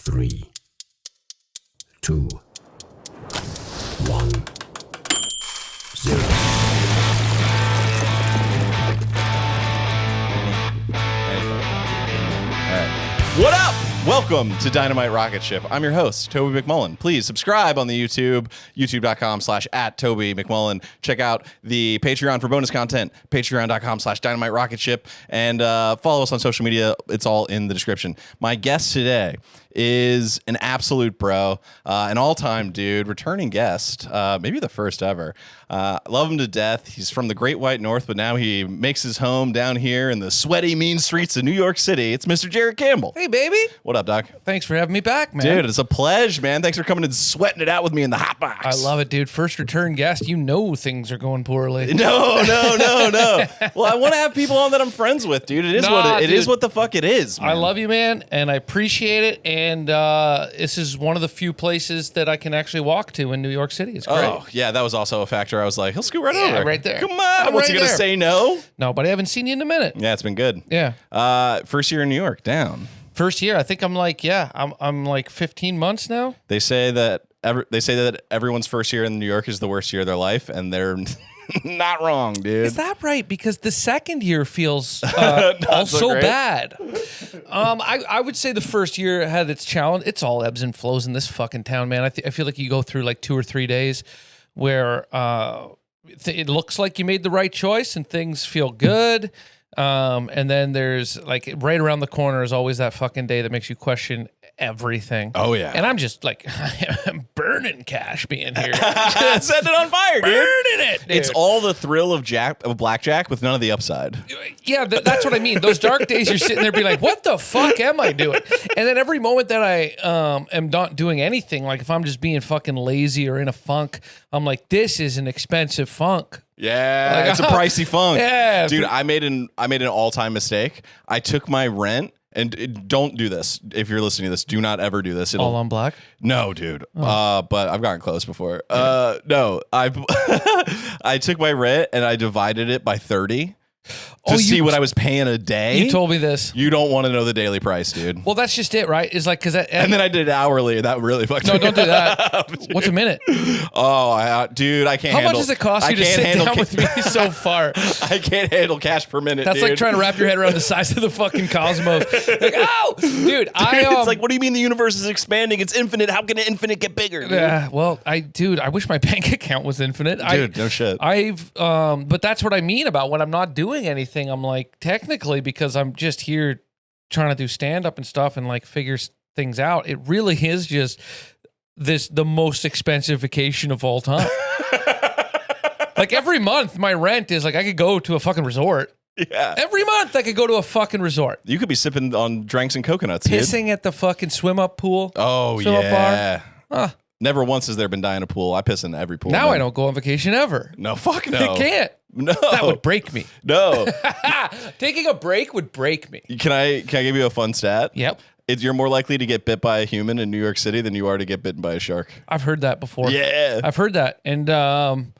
3, 2, 1, 0. What up? Welcome to Dynamite Rocketship. I'm your host, Toby McMullen. Please subscribe on the YouTube, youtube.com/@Toby McMullen. Check out the Patreon for bonus content, patreon.com/Dynamite Rocketship, and follow us on social media. It's all in the description. My guest today is an absolute bro, an all-time dude, returning guest, maybe the first ever. Love him to death. He's from the Great White North, but now he makes his home down here in the sweaty, mean streets of New York City. It's Mr. Jarrett Campbell. Hey, baby. What up, Doc? Thanks for having me back, man. Dude, it's a pleasure, man. Thanks for coming and sweating it out with me in the hot box. I love it, dude. First return guest. You know things are going poorly. No. Well, I want to have people on that I'm friends with, dude. It is what the fuck it is, man. I love you, man, and I appreciate it. And this is one of the few places that I can actually walk to in New York City. It's great. Oh, yeah, that was also a factor. I was like, he'll scoot right over. Right there. Come on. What's he going to say, no? No, but I haven't seen you in a minute. Yeah, it's been good. Yeah. First year in New York, down. First year. I think I'm like 15 months now. They say that everyone's first year in New York is the worst year of their life, and they're not wrong, dude. Is that right? Because the second year feels also so bad. I would say the first year had its challenge. It's all ebbs and flows in this fucking town, man. I feel like you go through like 2 or 3 days where it looks like you made the right choice and things feel good. And then there's like right around the corner is always that fucking day that makes you question everything. Oh, yeah. And I'm just like, I'm burning cash being here. Set it on fire, dude. Burning it, dude. It's all the thrill of blackjack with none of the upside. Yeah, that's what I mean. Those dark days you're sitting there being like, what the fuck am I doing? And then every moment that I am not doing anything, like if I'm just being fucking lazy or in a funk, I'm like, this is an expensive funk. Yeah, like, it's a pricey funk. Yeah. Dude, I made an all-time mistake. I took my rent, and don't do this. If you're listening to this, do not ever do this. All on black? No, dude. But I've gotten close before. No, I took my rent and I divided it by 30 to see what I was paying a day. You told me this. You don't want to know the daily price, dude. Well, that's just it, right? It's like, and then I did it hourly, and that really fucked me. No, don't do that. What's a minute? Oh, dude, I can't How handle. much does it cost you to sit down with me so far? I can't handle cash per minute. That's dude. like trying to wrap your head around the size of the fucking cosmos. Like, oh, dude, it's like, what do you mean the universe is expanding? It's infinite. How can an infinite get bigger? Dude? Yeah, well, I wish my bank account was infinite. Dude, no shit. But that's what I mean about when I'm not doing anything. I'm like, technically, because I'm just here trying to do stand-up and stuff and like figure things out, it really is just the most expensive vacation of all time. Like every month, my rent is like, I could go to a fucking resort. Yeah. Every month, I could go to a fucking resort. You could be sipping on drinks and coconuts, Pissing dude. at the fucking swim-up pool. Oh, swim-up yeah. bar. Never once has there been die in a pool. I piss in every pool. Now I don't go on vacation ever. No, fuck no. I can't. No. That would break me. No. Taking a break would break me. Can I give you a fun stat? Yep. You're more likely to get bit by a human in New York City than you are to get bitten by a shark. I've heard that before. Yeah. I've heard that. And and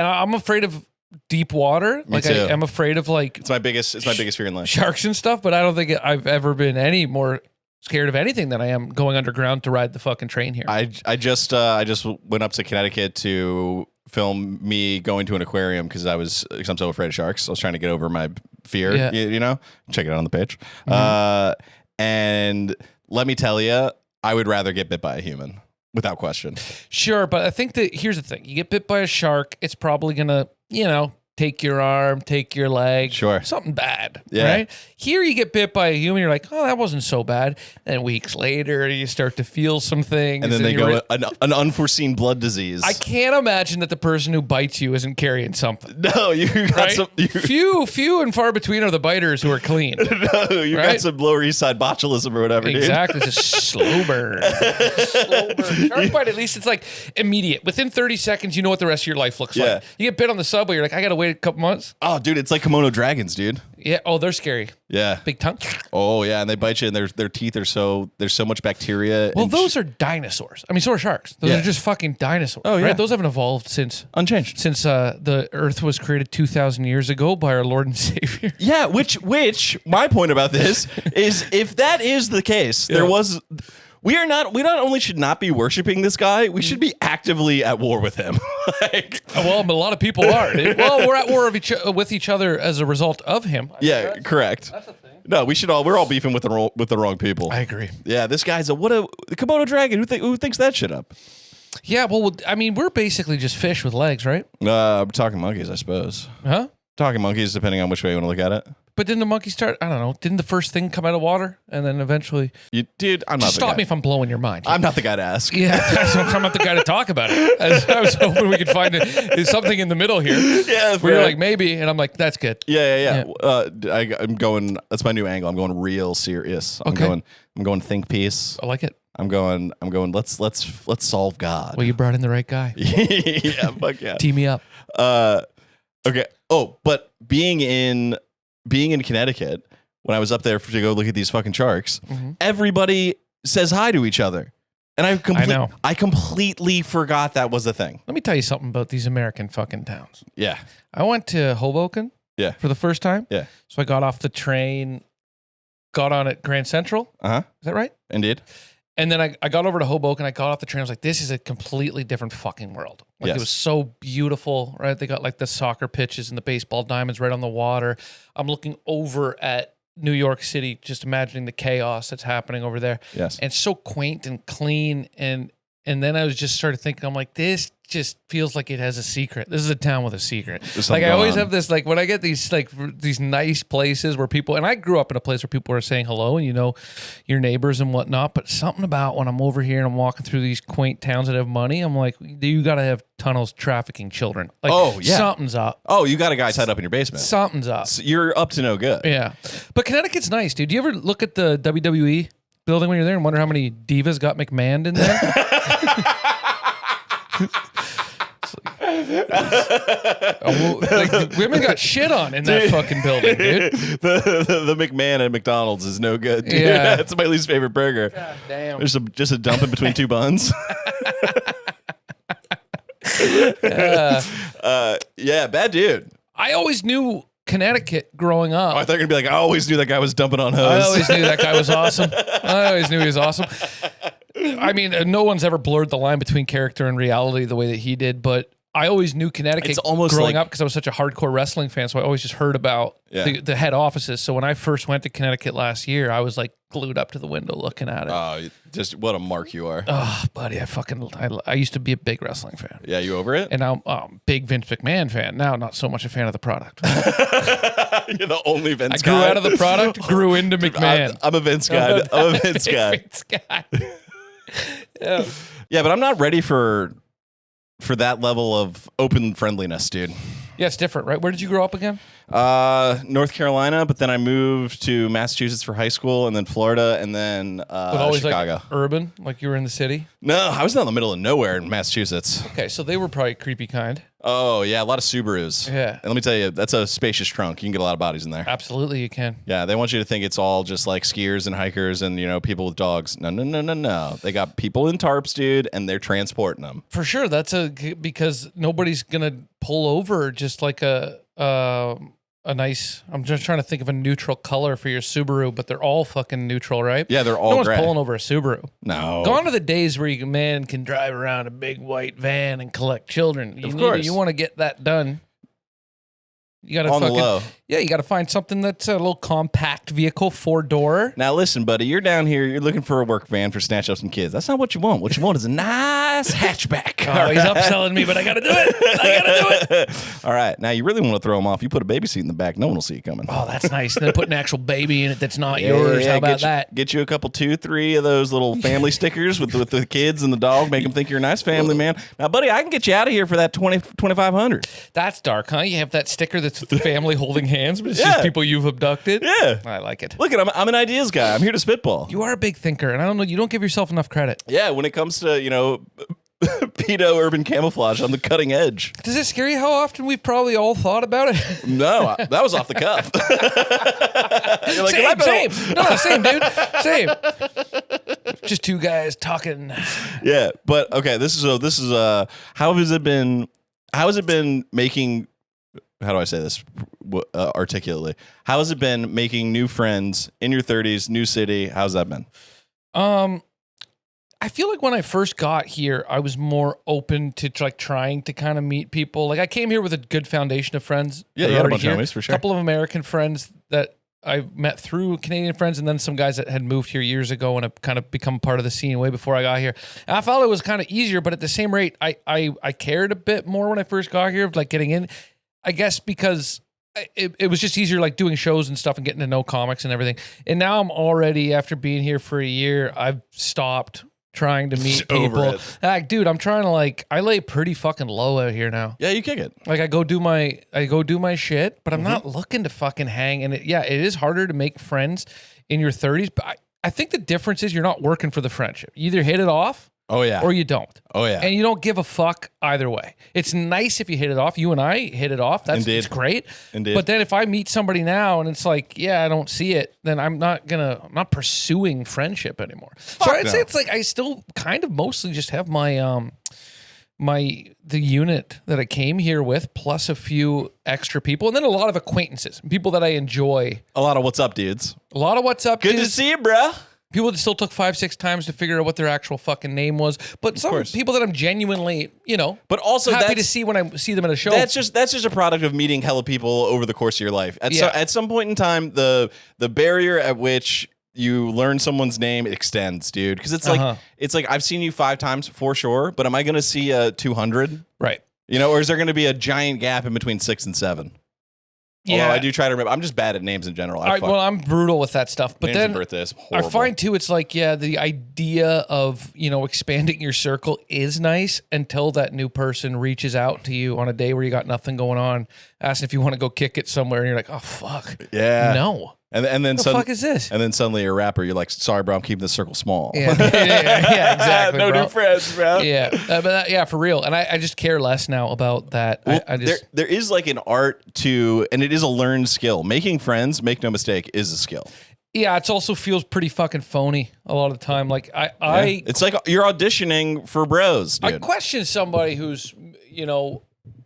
I'm afraid of deep water. Me too. I'm afraid of like It's my biggest fear in life. sharks and stuff, but I don't think I've ever been any more scared of anything than I am going underground to ride the fucking train here. I just went up to Connecticut to film me going to an aquarium because I'm so afraid of sharks. I was trying to get over my fear. Yeah. You know, check it out on the page. Mm-hmm. And let me tell you, I would rather get bit by a human without question. Sure, but I think that here's the thing: you get bit by a shark, it's probably gonna, take your arm, take your leg. Sure. Something bad. Yeah. Right? Here you get bit by a human, you're like, oh, that wasn't so bad. And weeks later, you start to feel some things. And then they go, an unforeseen blood disease. I can't imagine that the person who bites you isn't carrying something. No, you got right? some. Few and far between are the biters who are clean. No, you got some Lower East Side botulism or whatever, exactly. dude. It's a slow burn. Slow burn. Shark bite, at least it's like immediate. Within 30 seconds, you know what the rest of your life looks like. You get bit on the subway, you're like, I got to wait a couple months. Oh, dude, it's like Komodo dragons, dude. Yeah. Oh, they're scary. Yeah. Big tongue. Oh, yeah, and they bite you, and their teeth are there's so much bacteria. Well, those are dinosaurs. I mean, so are sharks. Those are just fucking dinosaurs. Oh, yeah. Right? Those haven't evolved since unchanged. Since the Earth was created 2,000 years ago by our Lord and Savior. Yeah. Which my point about this is, if that is the case, there was. We not only should not be worshiping this guy, we should be actively at war with him. Like, well, but a lot of people are. Well, we're at war with each other as a result of him. Yeah, correct. That's a thing. No, we're all beefing with the wrong people. I agree. Yeah, this guy's a Komodo dragon. Who thinks that shit up? Yeah, well, I mean, we're basically just fish with legs, right? I'm talking monkeys, I suppose. Huh? Talking monkeys, depending on which way you want to look at it. But didn't the monkey start? I don't know. Didn't the first thing come out of water and then eventually? Dude, I'm not Just the guy. stop me if I'm blowing your mind. I'm not the guy to ask. Yeah, I'm not the guy to talk about it. I was hoping we could find there's something in the middle here. Yeah, where you're like maybe, and I'm like that's good. Yeah. I'm going. That's my new angle. I'm going real serious. I'm going think piece. I like it. I'm going. Let's solve God. Well, you brought in the right guy. Yeah, fuck yeah. Tee me up. Okay. Oh, but being in Connecticut when I was up there to go look at these fucking sharks, everybody says hi to each other, and I completely forgot that was a thing. Let me tell you something about these American fucking towns. Yeah. I went to Hoboken. Yeah. For the first time. Yeah. So I got off the train, got on at Grand Central. Is that right? Indeed. And then I got over to Hoboken. I got off the train. I was like, this is a completely different fucking world. Like, It was so beautiful, right? They got like the soccer pitches and the baseball diamonds right on the water. I'm looking over at New York City, just imagining the chaos that's happening over there. Yes. And so quaint and clean. And then I was just started thinking, I'm like, this just feels like it has a secret. This is a town with a secret. Like I always have this, like when I get these like these nice places where people, and I grew up in a place where people are saying hello and you know your neighbors and whatnot, but something about when I'm over here and I'm walking through these quaint towns that have money, I'm like, you got to have tunnels trafficking children. Like, something's up. Oh, you got a guy tied up in your basement. Something's up. So you're up to no good. Yeah. But Connecticut's nice, dude. Do you ever look at the WWE building when you're there and wonder how many divas got McMahon in there? Like, women got shit on in that fucking building, dude. The McMahon at McDonald's is no good, dude. Yeah. That's my least favorite burger. God damn. There's just a dump in between two buns. Yeah, bad dude. I always knew Connecticut growing up. Oh, I thought you were going to be like, I always knew that guy was dumping on hose. I always knew that guy was awesome. I always knew he was awesome. I mean, no one's ever blurred the line between character and reality the way that he did, but I always knew Connecticut It's almost growing like- up because I was such a hardcore wrestling fan, so I always just heard about the head offices. So when I first went to Connecticut last year, I was like glued up to the window looking at it. Oh, just what a mark you are. Oh, buddy, I used to be a big wrestling fan. Yeah, you over it? And now I'm a big Vince McMahon fan. Now, not so much a fan of the product. You're the only Vince I grew guy. out of the product, grew into McMahon. I'm a Vince guy. I'm a Vince guy. Vince guy. Yeah. Yeah, but I'm not ready for that level of open friendliness, dude. Yeah, it's different, right? Where did you grow up again? North Carolina, but then I moved to Massachusetts for high school, and then Florida, and then Always Chicago. like urban, like you were in the city? No, I was not in the middle of nowhere in Massachusetts. Okay, so they were probably creepy kind. Oh, yeah, a lot of Subarus. Yeah. And let me tell you, that's a spacious trunk. You can get a lot of bodies in there. Absolutely, you can. Yeah, they want you to think it's all just like skiers and hikers and, people with dogs. No. They got people in tarps, dude, and they're transporting them. For sure, because nobody's gonna pull over just like a nice. I'm just trying to think of a neutral color for your Subaru, but they're all fucking neutral, right? Yeah, they're all no one's gray. pulling over a Subaru. No. Gone are the days where man can drive around a big white van and collect children. Of course. You want to get that done. You got to On the low. Yeah, you got to find something that's a little compact vehicle, 4-door. Now listen, buddy, you're down here. You're looking for a work van for snatch up some kids. That's not what you want. What you want is a nice hatchback. Oh, he's upselling me, but I got to do it. All right. Now you really want to throw them off. You put a baby seat in the back. No one will see you coming. Oh, that's nice. And then put an actual baby in it that's not yours. How about that? Get you a couple, 2-3 of those little family stickers with the kids and the dog. Make them think you're a nice family man. Now, buddy, I can get you out of here for that $2,500. That's dark, huh? You have that sticker that's with the family holding hands, but it's just people you've abducted. Yeah. I like it. Look, I'm an ideas guy. I'm here to spitball. You are a big thinker, and I don't know. You don't give yourself enough credit. Yeah, when it comes to, pedo urban camouflage on the cutting edge. Does it scare you how often we've probably all thought about it? No, that was off the cuff. You're like, same. No, same, dude. Same. Just two guys talking. Yeah, but okay, this is how has it been making, how do I say this articulately? How has it been making new friends in your 30s, new city? How's that been? I feel like when I first got here, I was more open to like trying to kind of meet people. Like I came here with a good foundation of friends. Yeah, you had a bunch of homies for sure. A couple of American friends that I met through Canadian friends, and then some guys that had moved here years ago and have kind of become part of the scene way before I got here. And I felt it was kind of easier, but at the same rate, I cared a bit more when I first got here, like getting in, I guess because it was just easier, like doing shows and stuff and getting to know comics and everything. And now I'm already, after being here for a year, I've stopped trying to meet people. Like, dude, I'm trying to I lay pretty fucking low out here now. Yeah, you kick it. Like I go do my shit, but I'm not looking to fucking hang. And it is harder to make friends in your 30s. But I think the difference is you're not working for the friendship. You either hit it off. Oh yeah. Or you don't. Oh yeah. And you don't give a fuck either way. It's nice if you hit it off. You and I hit it off. It's great. Indeed. But then if I meet somebody now and it's like, yeah, I don't see it, then I'm not pursuing friendship anymore. So I'd say it's like I still kind of mostly just have my the unit that I came here with plus a few extra people and then a lot of acquaintances, people that I enjoy. A lot of what's up, dudes. Good to see you, bro. People that still took 5-6 times to figure out what their actual fucking name was, but some people that I'm genuinely, but also happy to see when I see them at a show. That's just a product of meeting hella people over the course of your life. At some point in time, the barrier at which you learn someone's name extends, dude. Because it's like I've seen you 5 times for sure, but am I going to see 200? Right. Or is there going to be a giant gap in between 6 and 7? Yeah, although I do try to remember. I'm just bad at names in general. I'm brutal with that stuff. But names then and birthdays, I find too, it's like, the idea of, expanding your circle is nice until that new person reaches out to you on a day where you got nothing going on, asking if you want to go kick it somewhere. And you're like, oh, fuck. Yeah. No. And then the fuck is this? And then suddenly you're a rapper. You're like, sorry, bro, I'm keeping the circle small. Yeah, exactly. No new friends, bro. Yeah, for real. And I just care less now about that. Well, I just there is like an art to, and it is a learned skill. Making friends, make no mistake, is a skill. Yeah, it also feels pretty fucking phony a lot of the time. Like it's like you're auditioning for bros, dude. I question somebody who's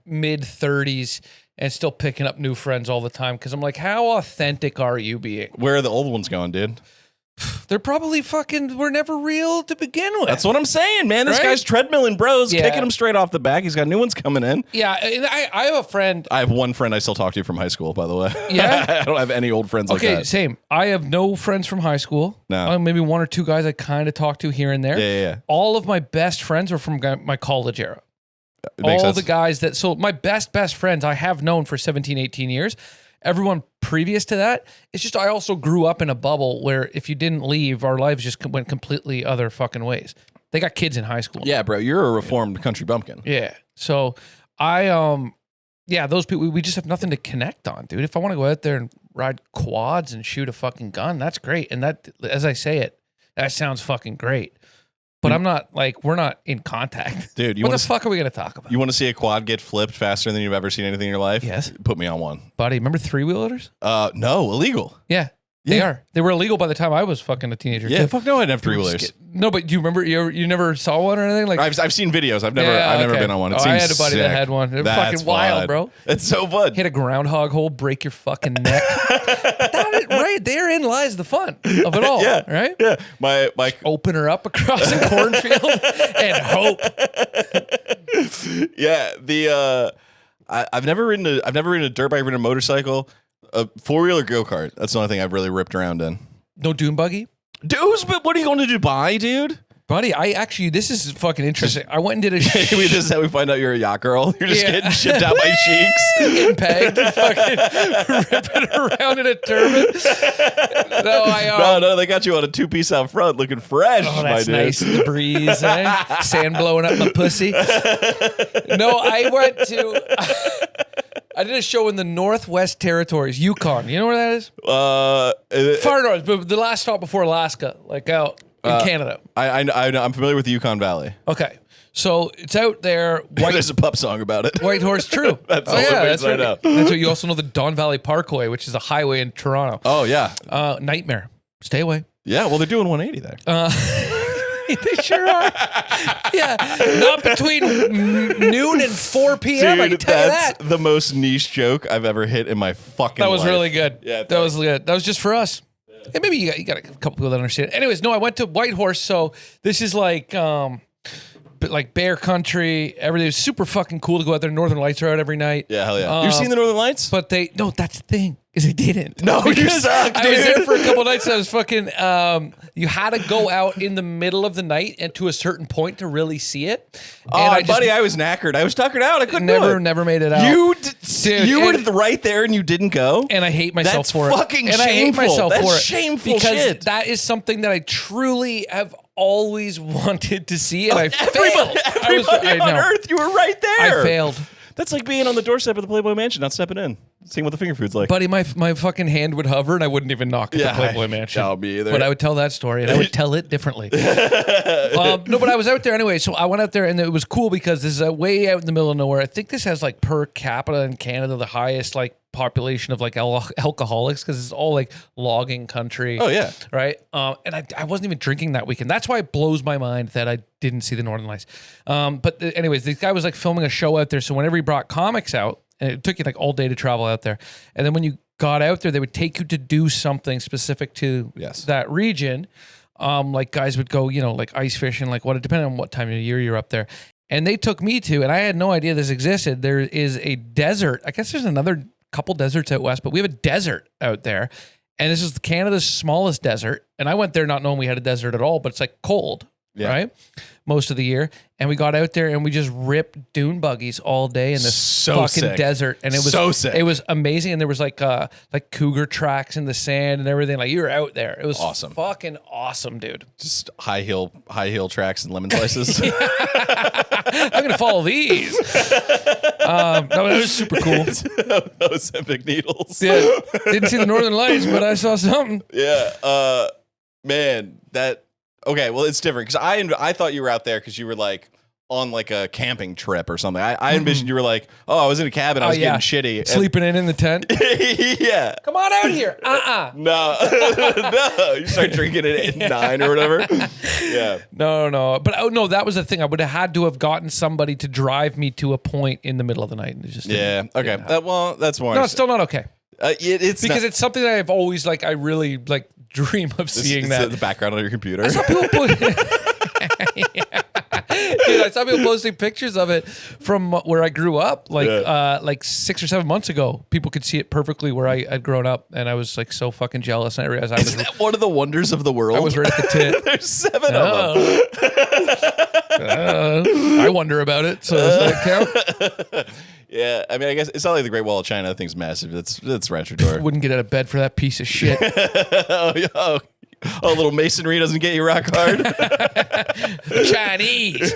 mid 30s. And still picking up new friends all the time because I'm like, how authentic are you being? Where are the old ones going, dude? They're probably were never real to begin with. That's what I'm saying, man. This guy's treadmilling bros, kicking them straight off the back. He's got new ones coming in. Yeah, and I have a friend. I have one friend I still talk to from high school, by the way. Yeah? I don't have any old friends like that. Okay, same. I have no friends from high school. No. Maybe 1 or 2 guys I kind of talk to here and there. Yeah. All of my best friends are from my college era. All the guys so my best friends I have known for 17, 18 years. Everyone previous to that, it's just I also grew up in a bubble where if you didn't leave, our lives just went completely other fucking ways. They got kids in high school. Yeah, bro, you're a reformed country bumpkin. Yeah. So those people, we just have nothing to connect on, dude. If I want to go out there and ride quads and shoot a fucking gun, that's great. And that, as I say it, that sounds fucking great. But I'm not we're not in contact. Dude, what the fuck are we going to talk about? You want to see a quad get flipped faster than you've ever seen anything in your life? Yes. Put me on one. Buddy, remember 3-wheelers? No, illegal. Yeah. They are. They were illegal by the time I was fucking a teenager. Yeah, fuck no, I didn't have 3-wheelers. No, but do you remember you never saw one or anything? Like I've seen videos. I've never been on one. It seems I had a buddy sick. that had one. They're fucking wild, bro. It's so fun. Hit a groundhog hole, break your fucking neck. Right therein lies the fun of it all. Yeah. Right? Yeah. My open her up across a cornfield and hope. Yeah. I've never ridden a dirt bike, ridden a motorcycle. A 4-wheeler go-kart. That's the only thing I've really ripped around in. No dune buggy? Dude, what are you going to Dubai, dude? Buddy, this is fucking interesting. I went and did a this is how we find out you're a yacht girl. You're just getting shipped out by sheiks. Getting pegged, fucking ripping around in a turban. No, they got you on a 2-piece out front looking fresh, oh, my that's dude. nice. The breeze, eh? Sand blowing up my pussy. No, I did a show in the Northwest Territories, Yukon. You know where that is? Far north, but the last stop before Alaska, like out in Canada. I'm familiar with the Yukon Valley. Okay. So it's out there. There's a pup song about it. White Horse, true. That's all that's right now. That's what you also know the Don Valley Parkway, which is a highway in Toronto. Oh, yeah. Nightmare. Stay away. Yeah, well, they're doing 180 there. They sure are. Yeah, not between noon and 4 p.m. Dude, I can tell you that. That's the most niche joke I've ever hit in my fucking life. That was really good. Yeah, that was good. That was just for us. Yeah. And maybe you got a couple people that understand. Anyways, no, I went to Whitehorse, so this is like bear country. Everything was super fucking cool to go out there. Northern Lights are out every night. Yeah, hell yeah. You've seen the Northern Lights? But that's the thing, is they didn't. No, you suck, dude. I was there for a couple of nights. I was fucking, you had to go out in the middle of the night and to a certain point to really see it. And I was knackered. I was tuckered out. I couldn't do it. Never made it out. You were right there and you didn't go? And I hate myself for it. That's fucking shameful. I hate myself for it. Shameful because shit. that is something that I truly have always wanted to see, and I failed. Everybody on Earth, you were right there. I failed. That's like being on the doorstep of the Playboy Mansion, not stepping in, seeing what the finger food's like. Buddy, my fucking hand would hover, and I wouldn't even knock at the Playboy Mansion. No, me either. But I would tell that story, and I would tell it differently. No, but I was out there anyway, so I went out there, and it was cool because this is way out in the middle of nowhere. I think this has like per capita in Canada the highest like population of like alcoholics because it's all like logging country. Oh yeah, right. And I wasn't even drinking that weekend. That's why it blows my mind that I didn't see the Northern Lights. But anyways, this guy was like filming a show out there. So whenever he brought comics out, and it took you like all day to travel out there, and then when you got out there, they would take you to do something specific to that region. Like guys would go, like ice fishing, like depending on what time of year you're up there. And they took me to, and I had no idea this existed. There is a desert. I guess there's another couple deserts out west, but we have a desert out there, and this is Canada's smallest desert. And I went there not knowing we had a desert at all, but it's like cold, right? Most of the year. And we got out there and we just ripped dune buggies all day in this fucking desert. And it was so sick. It was amazing. And there was like cougar tracks in the sand and everything. Like you were out there. It was awesome. Fucking awesome, dude. Just high heel tracks and lemon slices. I'm gonna follow these. No, it was super cool. Those epic needles. Yeah, didn't see the Northern Lights, but I saw something. Yeah, man, that. Okay, well, it's different because I thought you were out there because you were like on like a camping trip or something. I envisioned you were like, I was in a cabin, I was getting shitty, sleeping in the tent. Yeah, come on out here. No, no, you start drinking it at 9 or whatever. Yeah, no, but no, that was the thing. I would have had to have gotten somebody to drive me to a point in the middle of the night, and it just okay. Well, that's more. No, it's still not okay. It's because it's something that I've always like. I really like dream of seeing that. The background on your computer. I saw people Dude, I saw people posting pictures of it from where I grew up, like 6 or 7 months ago. People could see it perfectly where I'd grown up, and I was like so fucking jealous. And I realized Isn't that one of the wonders of the world? I was right at the tip. There's 7 of them. I wonder about it. So does that count? Yeah, I mean, I guess it's not like the Great Wall of China. That thing's massive. That's Rancho Door. Wouldn't get out of bed for that piece of shit. Oh, little masonry doesn't get you rock hard. Chinese.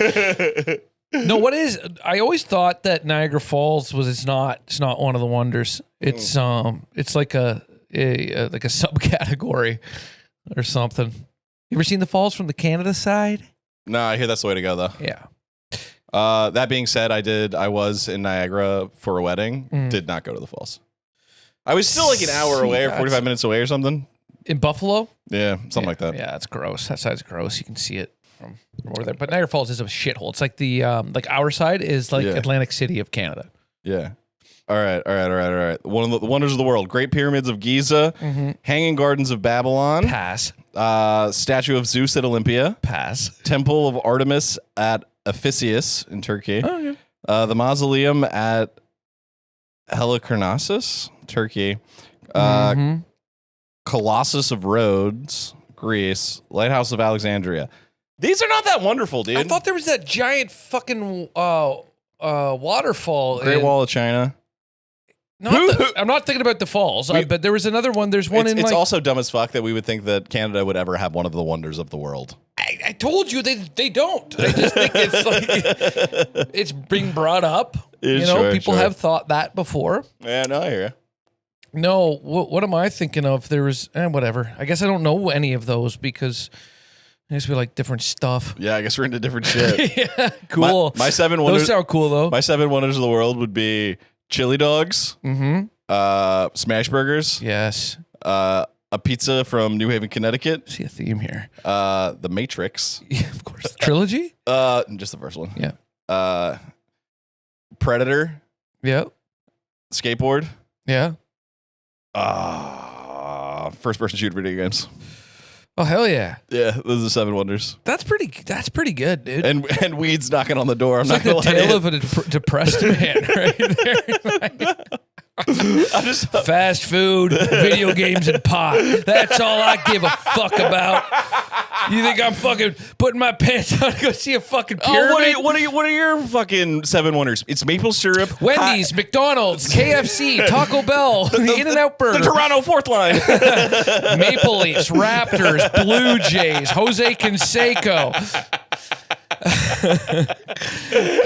No, what is? I always thought that Niagara Falls was. It's not one of the wonders. It's like a subcategory or something. You ever seen the falls from the Canada side? No, I hear that's the way to go though. Yeah. That being said, I was in Niagara for a wedding. Did not go to the falls. I was still like an hour away or 45 minutes away or something. In Buffalo? Yeah, something like that. Yeah, it's gross. That side's gross. You can see it from over there. But Niagara Falls is a shithole. It's like the like our side is like Atlantic City of Canada. Yeah. All right. One of the wonders of the world: Great Pyramids of Giza, Hanging Gardens of Babylon, pass. Statue of Zeus at Olympia, pass. Temple of Artemis at Ephesus in Turkey, the Mausoleum at Halicarnassus, Turkey, Colossus of Rhodes, Greece, Lighthouse of Alexandria. These are not that wonderful, dude. I thought there was that giant fucking waterfall. Great Wall of China. I'm not thinking about the falls, but there was another one. There's one in. It's also dumb as fuck that we would think that Canada would ever have one of the wonders of the world. I told you they don't. I just think it's like it's being brought up. People have thought that before. Yeah, no, I hear you. No, what am I thinking of? There was whatever. I guess I don't know any of those because I guess we like different stuff. Yeah, I guess we're into different shit. Yeah, cool. My 7 wonders. Those sound cool though. My 7 wonders of the world would be chili dogs, smash burgers, yes, a pizza from New Haven, Connecticut. See a theme here. The Matrix, yeah, of course. Trilogy. Just the first one. Yeah. Predator. Yeah. Skateboard. Yeah. first-person shooter video games. Oh hell yeah! Yeah, those are the 7 wonders. That's pretty good, dude. And weeds knocking on the door. I'm It's not like the gonna lie tale to you. of a depressed man, right there. I just Fast food, video games, and pot. That's all I give a fuck about. You think I'm fucking putting my pants on to go see a fucking pyramid? what are your fucking 7 wonders? It's maple syrup, Wendy's, McDonald's, KFC, Taco Bell, the In-N-Out the Burger, Toronto fourth line. Maple Leafs, Raptors, Blue Jays, Jose Canseco.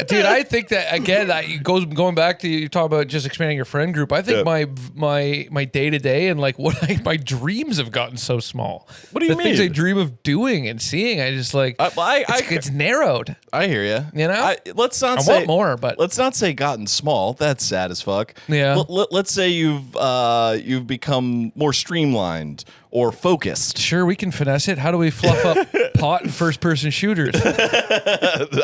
Dude, I think that again, going back to you talk about just expanding your friend group. I think my day to day and like my dreams have gotten so small. What do you the mean? Things I dream of doing and seeing, I just like it's narrowed. I hear you. You know, let's not I say want more, but let's not say gotten small. That's sad as fuck. Yeah. Let's say you've become more streamlined or focused. sure we can finesse it. How do we fluff up pot and first person shooters?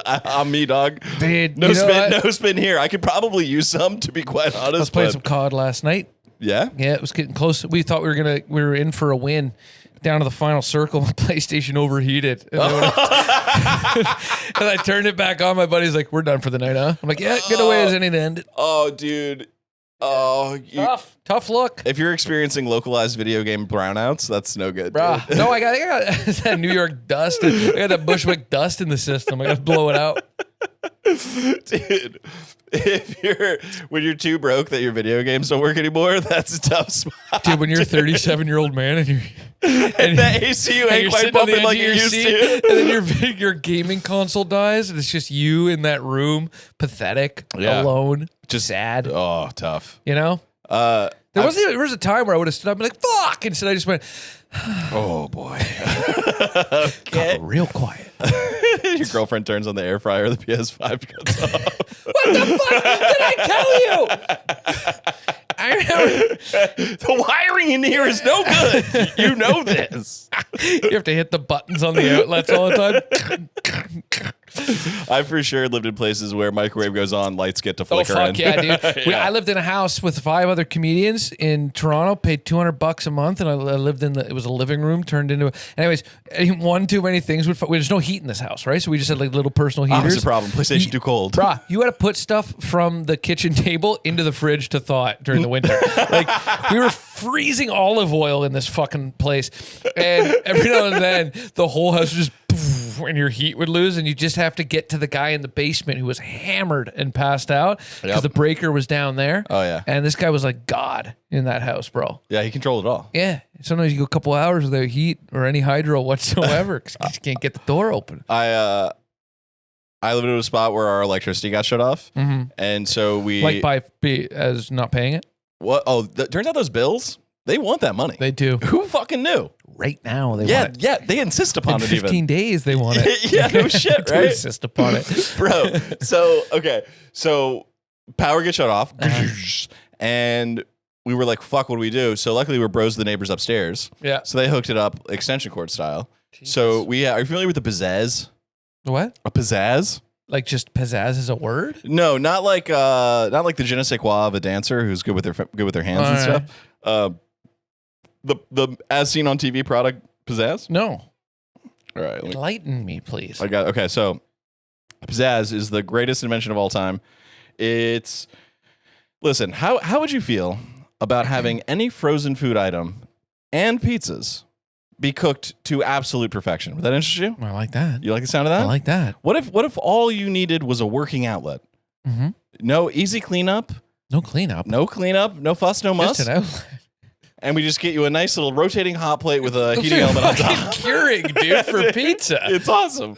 I'm me, dog. Dude, No you know spin, what? no spin here. I could probably use some, to be quite honest. I was playing but- some COD last night. Yeah. Yeah, it was getting close. We thought we were in for a win. Down to the final circle, my PlayStation overheated. And, and I turned it back on. My buddy's like, "We're done for the night, huh?" I'm like, "Yeah, good away as any to end it." Oh, dude. Oh, Tough look, if you're experiencing localized video game brownouts, that's no good, bruh. dude. No, I got that New York dust. I got that Bushwick dust in the system. I got to blow it out. Dude, when you're too broke that your video games don't work anymore, that's a tough spot. Dude, when you're a 37-year-old man and And that ACU and ain't you're quite sitting on the bumping edge like of it your used seat, to. and then your gaming console dies, and it's just you in that room, pathetic, Yeah. alone, Just sad. Oh, tough. You know, there was a time where I would have stood up and been like, "Fuck!" Instead, I just went, Oh boy. got real quiet. Your girlfriend turns on the air fryer, the PS5 cuts off. What the fuck did I tell you? I remember The wiring in here is no good. You know this. you have to hit the buttons on the outlets all the time. I for sure lived in places where microwave goes on, lights get to Oh flickering. fuck yeah, dude! I lived in a house with 5 other comedians in Toronto. Paid $200 a month, and I lived in it was a living room turned into. Anyways, one too many things. There's no heat in this house, right? So we just had like little personal heaters. Opposite problem. PlayStation too cold. Bruh, you had to put stuff from the kitchen table into the fridge to thaw it during the winter. Like, we were freezing olive oil in this fucking place. And every now and then, the whole house would just poof, and your heat would lose, and you just have to get to the guy in the basement who was hammered and passed out because Yep. the breaker was down there. Oh, yeah. And this guy was like God in that house, bro. Yeah, he controlled it all. Yeah. Sometimes you go a couple hours without heat or any hydro whatsoever because you just can't get the door open. I lived in a spot where our electricity got shut off, and so we Like as not paying it? what? Oh, turns out those bills, they want that money. They do. Who fucking knew? Right now, they Yeah, want it. yeah, they insist upon In it 15 even. days, they want it. Yeah, no shit, They right? insist upon it. Bro. So okay, so power gets shut off, and we were like, "Fuck, what do we do?" So luckily, we're bros of the neighbors upstairs. Yeah. So they hooked it up extension cord style. So are you familiar with the pizzazz? What? A pizzazz? Like just pizzazz is a word? No, not like the je ne sais quoi of a dancer who's good with their hands and All stuff. The as seen on TV product pizzazz. No. All right, Enlighten me, please. I got okay. So pizzazz is the greatest invention of all time. It's listen. How would you feel about having any frozen food item and pizzas be cooked to absolute perfection? Would that interest you? I like that. You like the sound of that? I like that. What if all you needed was a working outlet? Mm-hmm. No easy cleanup. No cleanup. No cleanup. No fuss. No muss. Just an outlet. And we just get you a nice little rotating hot plate with a heating element on top. Keurig, dude, for pizza. It's awesome.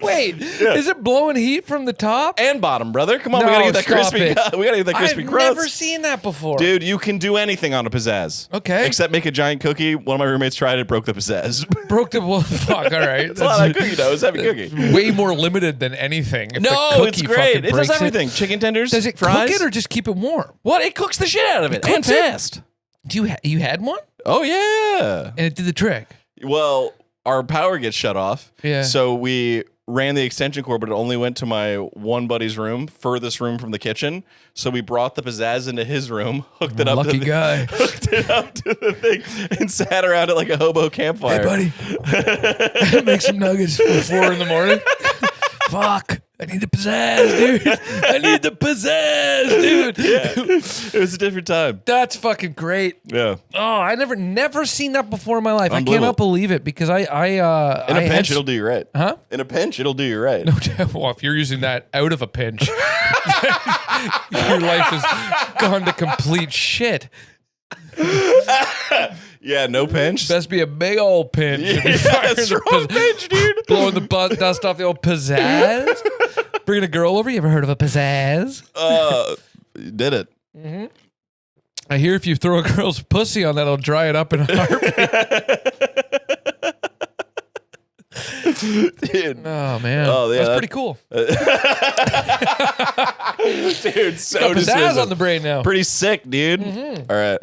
Wait, is it blowing heat from the top? And bottom, brother. Come on, No, we gotta get that stop crispy. it. We gotta get that crispy I've crust. never seen that before. Dude, you can do anything on a pizzazz. Okay. Except make a giant cookie. One of my roommates tried it, broke the pizzazz. Broke the well, fuck. All right, It's a lot of cookie dough. It's heavy cookie. way more limited than anything. If the No, it's cookie great. fucking It does breaks everything. Chicken tenders, Does it fries. cook it or just keep it warm? What? It cooks the shit out of it. And cooks it? fast. Do you had one Oh, yeah. and it did the trick? Well, our power gets shut off. Yeah. So we ran the extension cord, but it only went to my one buddy's room, furthest room from the kitchen. So we brought the Pizzazz into his room, hooked it up. Lucky guy. Hooked it up to the thing, and sat around it like a hobo campfire. Hey, buddy. Make some nuggets for 4 in the morning. Fuck. I need the Pizzazz, dude. I need the Pizzazz, dude. Yeah. It was a different time. That's fucking great. Yeah. Oh, I never seen that before in my life. I Unbelievable. cannot believe it because In a pinch, it'll do you right. Huh? In a pinch, it'll do you right. No doubt. Well, if you're using that out of a pinch, your life has gone to complete shit. Yeah, no pinch. Best be a big old pinch. Yeah, If you're firing the strong pinch, dude. Blowing the dust off the old Pizzazz. Bringing a girl over. You ever heard of a Pizzazz? Did it. Mm-hmm. I hear if you throw a girl's pussy on that, it'll dry it up in a heartbeat. Dude. Oh, man. Oh, yeah, that's pretty cool. Dude, so Got Pizzazz dismissive. on the brain now. Pretty sick, dude. Mm-hmm. All right.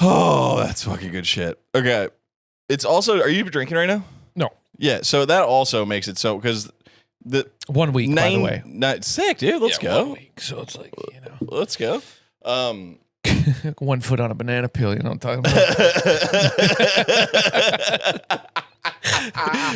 Oh, that's fucking good shit. Okay. It's also, are you drinking right now? No. Yeah. So that also makes it so, because the 1 week, by the way. Sick, dude. Let's Yeah, go. 1 week. So it's like, you know. Let's go. 1 foot on a banana peel, you know what I'm talking about?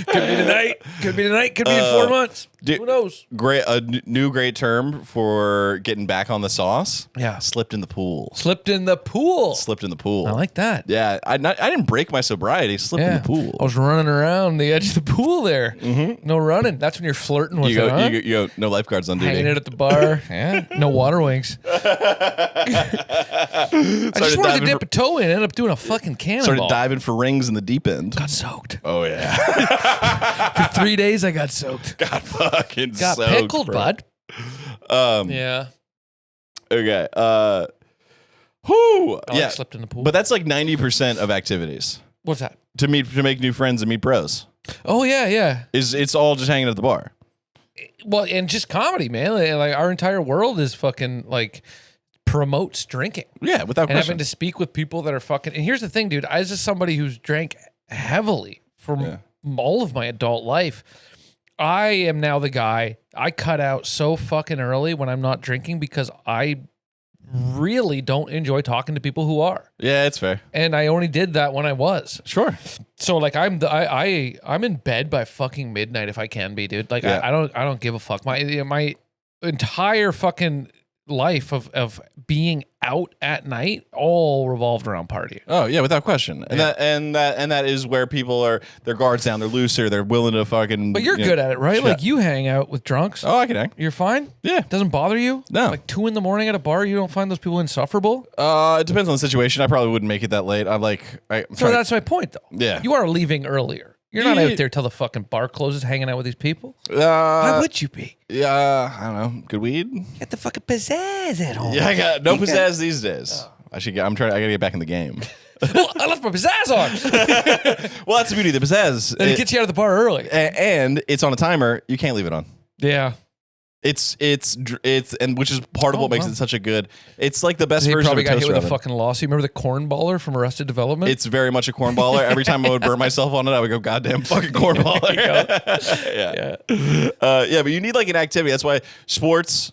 Could be tonight. Could be tonight. Could be in 4 months. Dude, Who knows? Great, new great term for getting back on the sauce. Yeah. Slipped in the pool. Slipped in the pool. Slipped in the pool. I like that. Yeah, I didn't break my sobriety. Slipped in the pool. I was running around the edge of the pool there. Mm-hmm. No running. That's when you're flirting with You go, it, huh? you go, no lifeguards on duty. Hanging it at the bar. Yeah. No water wings. I just wanted to dip a toe in. Ended up doing a fucking cannonball. Started diving for rings in the deep end. Got soaked. Oh yeah, For 3 days, I got soaked. got fucking Got soaked, pickled, bro. bud. Yeah. Okay. Whoo. I Yeah. slipped in the pool. But that's like 90% of activities What's that? to make new friends and meet bros. Oh, yeah, yeah. It's all just hanging at the bar. Well, and just comedy, man. Like our entire world is fucking like promotes drinking. Yeah, without And question. having to speak with people that are fucking. And here's the thing, dude. I was just somebody who's drank heavily for all of my adult life. I am now the guy. I cut out so fucking early when I'm not drinking because I really don't enjoy talking to people who are. Yeah, it's fair. And I only did that when I was. Sure. So like I'm in bed by fucking midnight if I can be, dude. Like Yeah. I don't give a fuck. My entire fucking life of being out at night all revolved around partying. Oh yeah, without question. And that is where people are. Their guards down. They're looser. They're willing to fucking. But you're good at it, right? shit. Like you hang out with drunks. Oh, I can hang. You're fine? Yeah. Doesn't bother you? No. Like 2 a.m. at a bar, you don't find those people insufferable? It depends on the situation. I probably wouldn't make it that late. I'm So trying that's my point, though. Yeah. You are leaving earlier. You're not Yeah. out there till the fucking bar closes hanging out with these people. to, Why would you be? Yeah, I don't know. Good weed. Get the fucking pizzazz at home. Yeah, I got no pizzazz these days. I gotta get back in the game. Well, I left my pizzazz on. Well, that's the beauty of the pizzazz. Then it gets you out of the bar early. And it's on a timer. You can't leave it on. Yeah. It's and which is part of what makes it such a good. It's like the best He version probably of a got hit toaster with a oven. fucking lawsuit. Remember the cornballer from Arrested Development? It's very much a cornballer. Every time I would burn myself on it, I would go, "Goddamn fucking cornballer!" Yeah, but you need like an activity. That's why sports,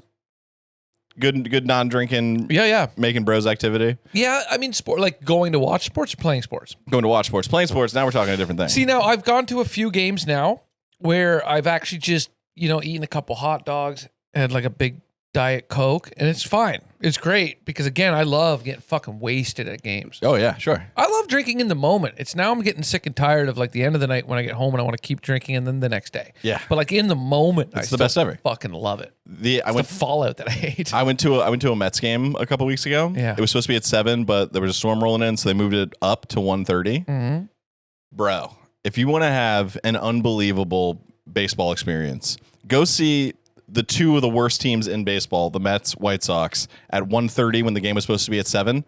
good non-drinking, yeah. making bros activity. Yeah, I mean, sport, like going to watch sports or playing sports. Going to watch sports, playing sports. Now we're talking a different thing. See, now I've gone to a few games now where I've actually just, eaten a couple hot dogs and like a big Diet Coke, and it's fine. It's great because, again, I love getting fucking wasted at games. Oh yeah, sure. I love drinking in the moment. It's now I'm getting sick and tired of like the end of the night when I get home and I want to keep drinking and then the next day. Yeah. But like in the moment, It's I the best ever. Fucking love it. I The went fallout that I hate. I went to a Mets game a couple weeks ago. Yeah. It was supposed to be at 7, but there was a storm rolling in, so they moved it up to 1:30. Mm-hmm. Bro, if you want to have an unbelievable baseball experience, go see the 2 of the worst teams in baseball, the Mets, White Sox, at 1:30 when the game was supposed to be at 7.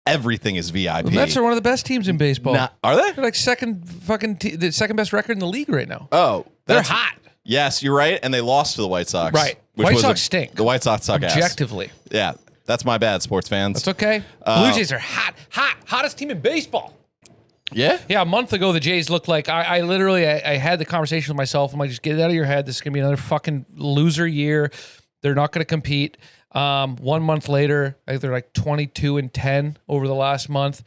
Everything is VIP. The Mets are one of the best teams in baseball. Are they? They're like the second best record in the league right now. Oh, They're hot. Yes, you're right, and they lost to the White Sox. Right. which White was Sox stink. The White Sox suck ass. Objectively. Yeah, that's my bad, sports fans. That's okay. Blue Jays are hot. Hottest team in baseball. Yeah? Yeah, a month ago, the Jays looked like I literally had the conversation with myself. I'm like, just get it out of your head. This is going to be another fucking loser year. They're not going to compete. 1 month later, I think they're like 22-10 over the last month.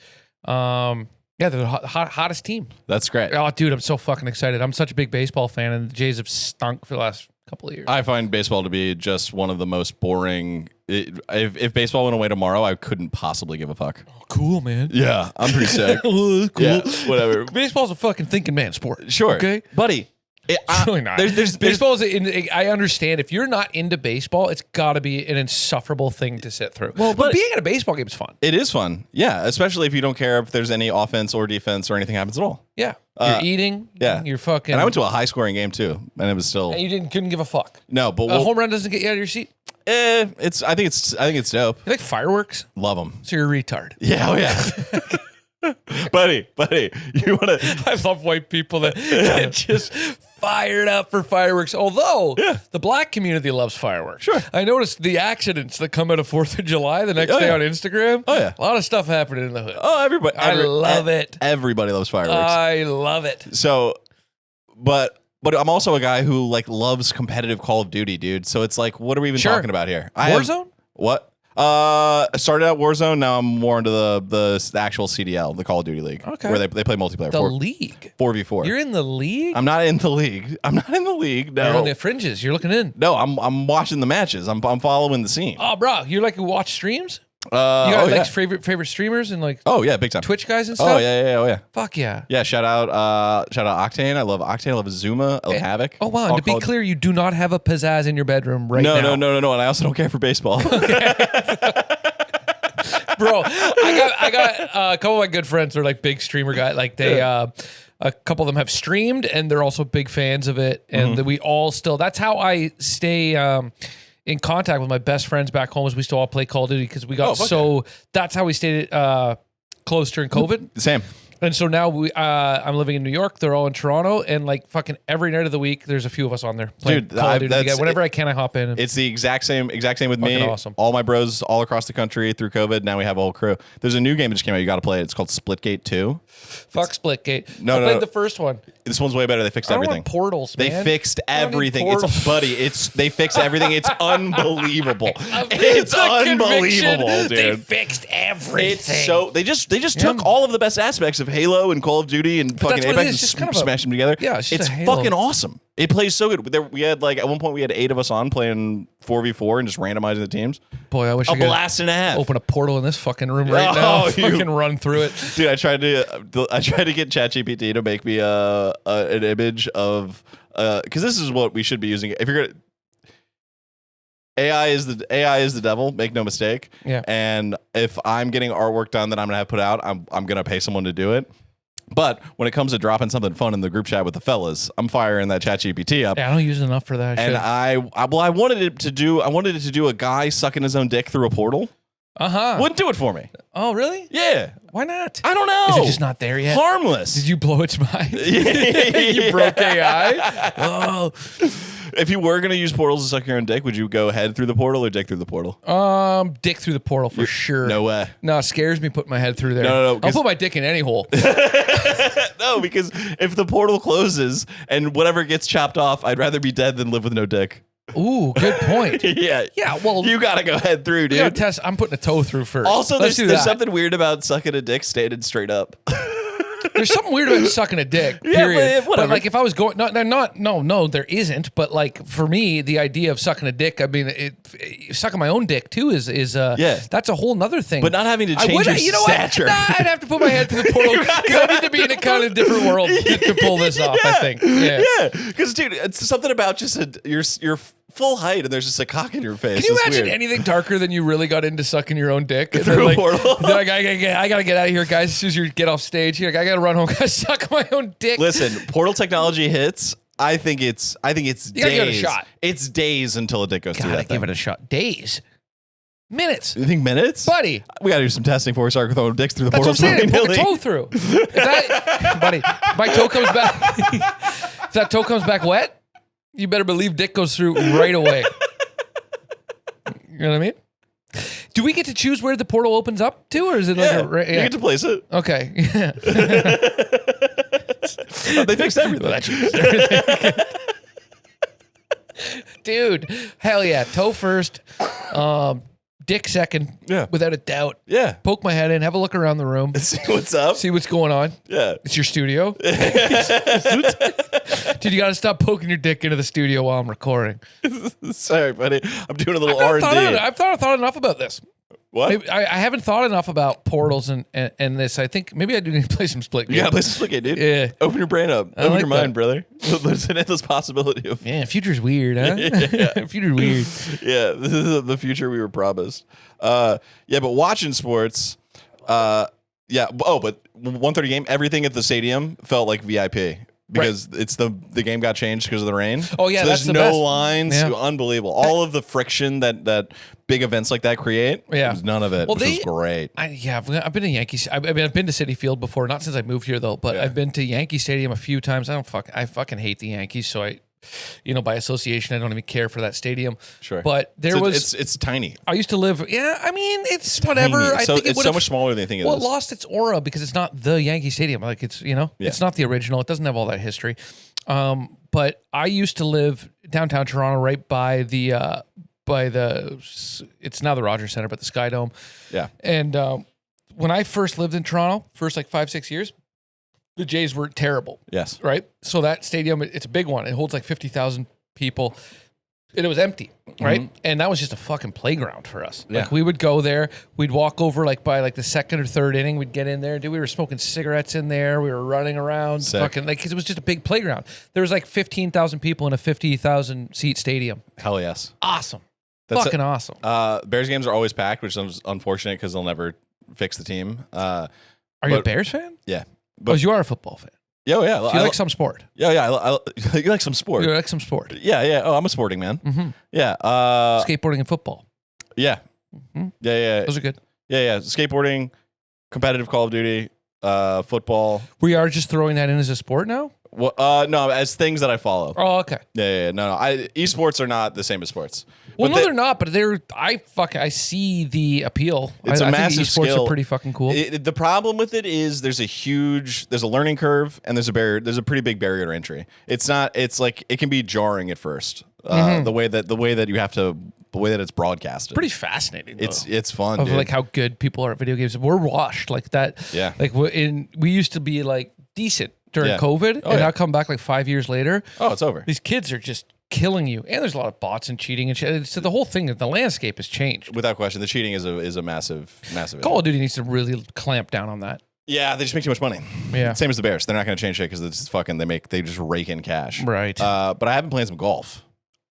Yeah, they're the hottest team. That's great. Oh, dude, I'm so fucking excited. I'm such a big baseball fan, and the Jays have stunk for the last couple of years. I find baseball to be just one of the most boring. If baseball went away tomorrow, I couldn't possibly give a fuck. Oh, cool, man. Yeah, I'm pretty sick. Cool. Yeah, whatever. Baseball's a fucking thinking man sport. Sure. Okay? Buddy. It's really not. There's baseball is. I understand if you're not into baseball, it's got to be an insufferable thing to sit through. Well, but being at a baseball game is fun. It is fun. Yeah, especially if you don't care if there's any offense or defense or anything happens at all. Yeah, you're eating. Yeah, you're fucking. And I went to a high scoring game too, and it was still. And you couldn't give a fuck. No, but a home run doesn't get you out of your seat. I think it's dope. You like fireworks? Love them. So you're a retard. Yeah, oh yeah. buddy, you want to? I love white people that get just fired up for fireworks. Although the black community loves fireworks. Sure. I noticed the accidents that come out of 4th of July the next day on Instagram. Oh yeah, a lot of stuff happening in the hood. Oh, everybody. I love it. Everybody loves fireworks. I love it. So, but I'm also a guy who like loves competitive Call of Duty, dude. So it's like, what are we even talking about here? Warzone? What? I started out Warzone. Now I'm more into the actual CDL, the Call of Duty League, where they play multiplayer. The league, 4v4. You're in the league. I'm not in the league. No, You're on the fringes. You're looking in. No, I'm watching the matches. I'm following the scene. Oh, bro, you're like watch streams. You got favorite streamers and like big time Twitch guys and stuff. Oh yeah. Fuck yeah. Yeah, shout out Octane. I love Octane. I love Zuma. I love Havoc. Oh wow. And to be clear, you do not have a Pizzazz in your bedroom now. No. And I also don't care for baseball. Bro, I got a couple of my good friends are like big streamer guys. Like they a couple of them have streamed and they're also big fans of it. And we all still that's how I stay in contact with my best friends back home, is we still all play Call of Duty because we got that's how we stayed close during COVID. Same. And so now I'm living in New York. They're all in Toronto, and like fucking every night of the week, there's a few of us on there playing Call of Duty together. Whenever I can, I hop in. It's the exact same with me. Awesome. All my bros all across the country through COVID. Now we have a whole crew. There's a new game that just came out. You got to play it. It's called Splitgate 2. Fuck Splitgate. No, I played the first one. This one's way better. They fixed everything. I don't want portals, man. They fixed everything. They fixed everything. It's unbelievable. It's unbelievable, dude. They fixed everything. It's so they just took all of the best aspects of Halo and Call of Duty and fucking Apex and smashed them together. Yeah, it's fucking awesome. It plays so good. We had like at one point we had 8 of us on playing 4v4 and just randomizing the teams. Boy, I wish I could blast and a half. Open a portal in this fucking room right now. Fucking run through it, dude. I tried to get ChatGPT to make me an image of because this is what we should be using if you're gonna. AI is the devil. Make no mistake. Yeah. And if I'm getting artwork done that I'm gonna have put out, I'm gonna pay someone to do it. But when it comes to dropping something fun in the group chat with the fellas, I'm firing that ChatGPT up. Yeah, I don't use it enough for that. And I wanted it to do a guy sucking his own dick through a portal. Wouldn't do it for me. Oh, really? Yeah. Why not? I don't know. Is it just not there yet? Harmless. Did you blow its mind? You broke AI? Oh. If you were going to use portals to suck your own dick, would you go head through the portal or dick through the portal? Dick through the portal for sure. No way. No, it scares me putting my head through there. No. I'll put my dick in any hole. No, because if the portal closes and whatever gets chopped off, I'd rather be dead than live with no dick. Ooh, good point. Yeah. Well, you got to go head through, dude. You gotta test. I'm putting a toe through first. Also, there's something weird about sucking a dick standing straight up. There's something weird about sucking a dick. Period. But like, if I was going, no, there isn't. But like, for me, the idea of sucking a dick, I mean, sucking my own dick too is that's a whole nother thing. But not having to change your stature. I'd have to put my head through the portal because I need to be in a kind of different world to pull this off. I think. Yeah. Because dude, it's something about just your full height and there's just a cock in your face. Can you imagine anything darker than you really got into sucking your own dick? Through a portal. Then I gotta get out of here, guys. As soon as you get off stage, I gotta run home, guys. Suck my own dick. Listen, portal technology hits. I think it's you days. Gotta give it a shot. It's days until a dick goes through that thing. Give it a shot. Days. Minutes. You think minutes? Buddy. We gotta do some testing before we start throwing dicks through the portal. That's what I'm saying. Poke a toe through. Buddy, if my toe comes back, if that toe comes back wet, you better believe dick goes through right away. You know what I mean? Do we get to choose where the portal opens up to, or is it Yeah, like you get to place it. Okay. They fixed everything. Dude, hell yeah. Toe first, dick second, Yeah. without a doubt. Yeah. Poke my head in, have a look around the room, See what's up. see what's going on. Yeah. It's your studio. Dude, you got to stop poking your dick into the studio while I'm recording. Sorry, buddy. I'm doing a little R&D. I've thought enough about this. What? Maybe, I haven't thought enough about portals and this. I think maybe I do need to play some split game. You gotta play some split game, dude. Yeah. Open your brain up. Open like your mind, that. brother. There's an endless possibility of. Yeah, future's weird, huh? Future's weird. Yeah, this is the future we were promised. Yeah, but watching sports, yeah. Oh, but 1:30 game. Everything at the stadium felt like VIP because it's the game got changed because of the rain. Oh yeah, so that's there's the no best. lines. Yeah. Unbelievable. All of the friction that big events like that create. Yeah. There's none of it. Well, which was great. I've been to Yankees. I've been to Citi Field before, not since I moved here though, but Yeah. I've been to Yankee Stadium a few times. I fucking hate the Yankees, so I, by association, I don't even care for that stadium. Sure, But it's tiny. I used to live. Yeah, I mean, it's whatever. Tiny. I So think it's so much smaller than you think it Well, is. it lost its aura because it's not the Yankee Stadium. Like it's it's not the original. It doesn't have all that history. But I used to live downtown Toronto, right by the it's now the Rogers Center, but the Sky Dome. Yeah. And when I first lived in Toronto, first like 5-6 years, the Jays were terrible. Yes. Right. So that stadium, it's a big one. It holds like 50,000 people. And it was empty, right? And that was just a fucking playground for us. Yeah. Like we would go there, we'd walk over like by like the second or third inning, we'd get in there, dude. We were smoking cigarettes in there, we were running around, Sick. fucking like because it was just a big playground. There was like 15,000 people in a 50,000 seat stadium. Hell yes. Awesome, That's fucking awesome. Bears games are always packed, which is unfortunate because they'll never fix the team. Are you a but- Bears fan? Yeah. Because you are a football fan. Yeah, yeah. So you like some sport. Yeah, yeah. You like some sport. You like some sport. Yeah, yeah. Oh, I'm a sporting man. Mm-hmm. Yeah. Skateboarding and football. Yeah. Mhm. Yeah, yeah. Those are good. Yeah, yeah. Skateboarding, competitive Call of Duty, football. We are just throwing that in as a sport now? Well, no, as things that I follow. Oh, okay. Yeah, yeah, yeah. No. Esports are not the same as sports. Well, But no, they're not, but I see the appeal. It's a I massive think esports skill. are pretty fucking cool. The problem with it is there's a learning curve and there's a barrier. There's a pretty big barrier to entry. It's like it can be jarring at first. The way that you have to, the way that it's broadcasted. Pretty fascinating. Though, It's fun, of dude. like how good people are at video games. We're washed like that. Yeah. Like we used to be like decent during Yeah. COVID, Oh, and yeah. now come back like 5 years later. Oh, it's over. These kids are just killing you, and there's a lot of bots and cheating and shit. So the whole thing, the landscape has changed. Without question, the cheating is a massive Call of Duty needs to really clamp down on that. Yeah, they just make too much money. Yeah. Same as the Bears. They're not going to change shit because it's fucking. They just rake in cash. Right. But I have been playing some golf.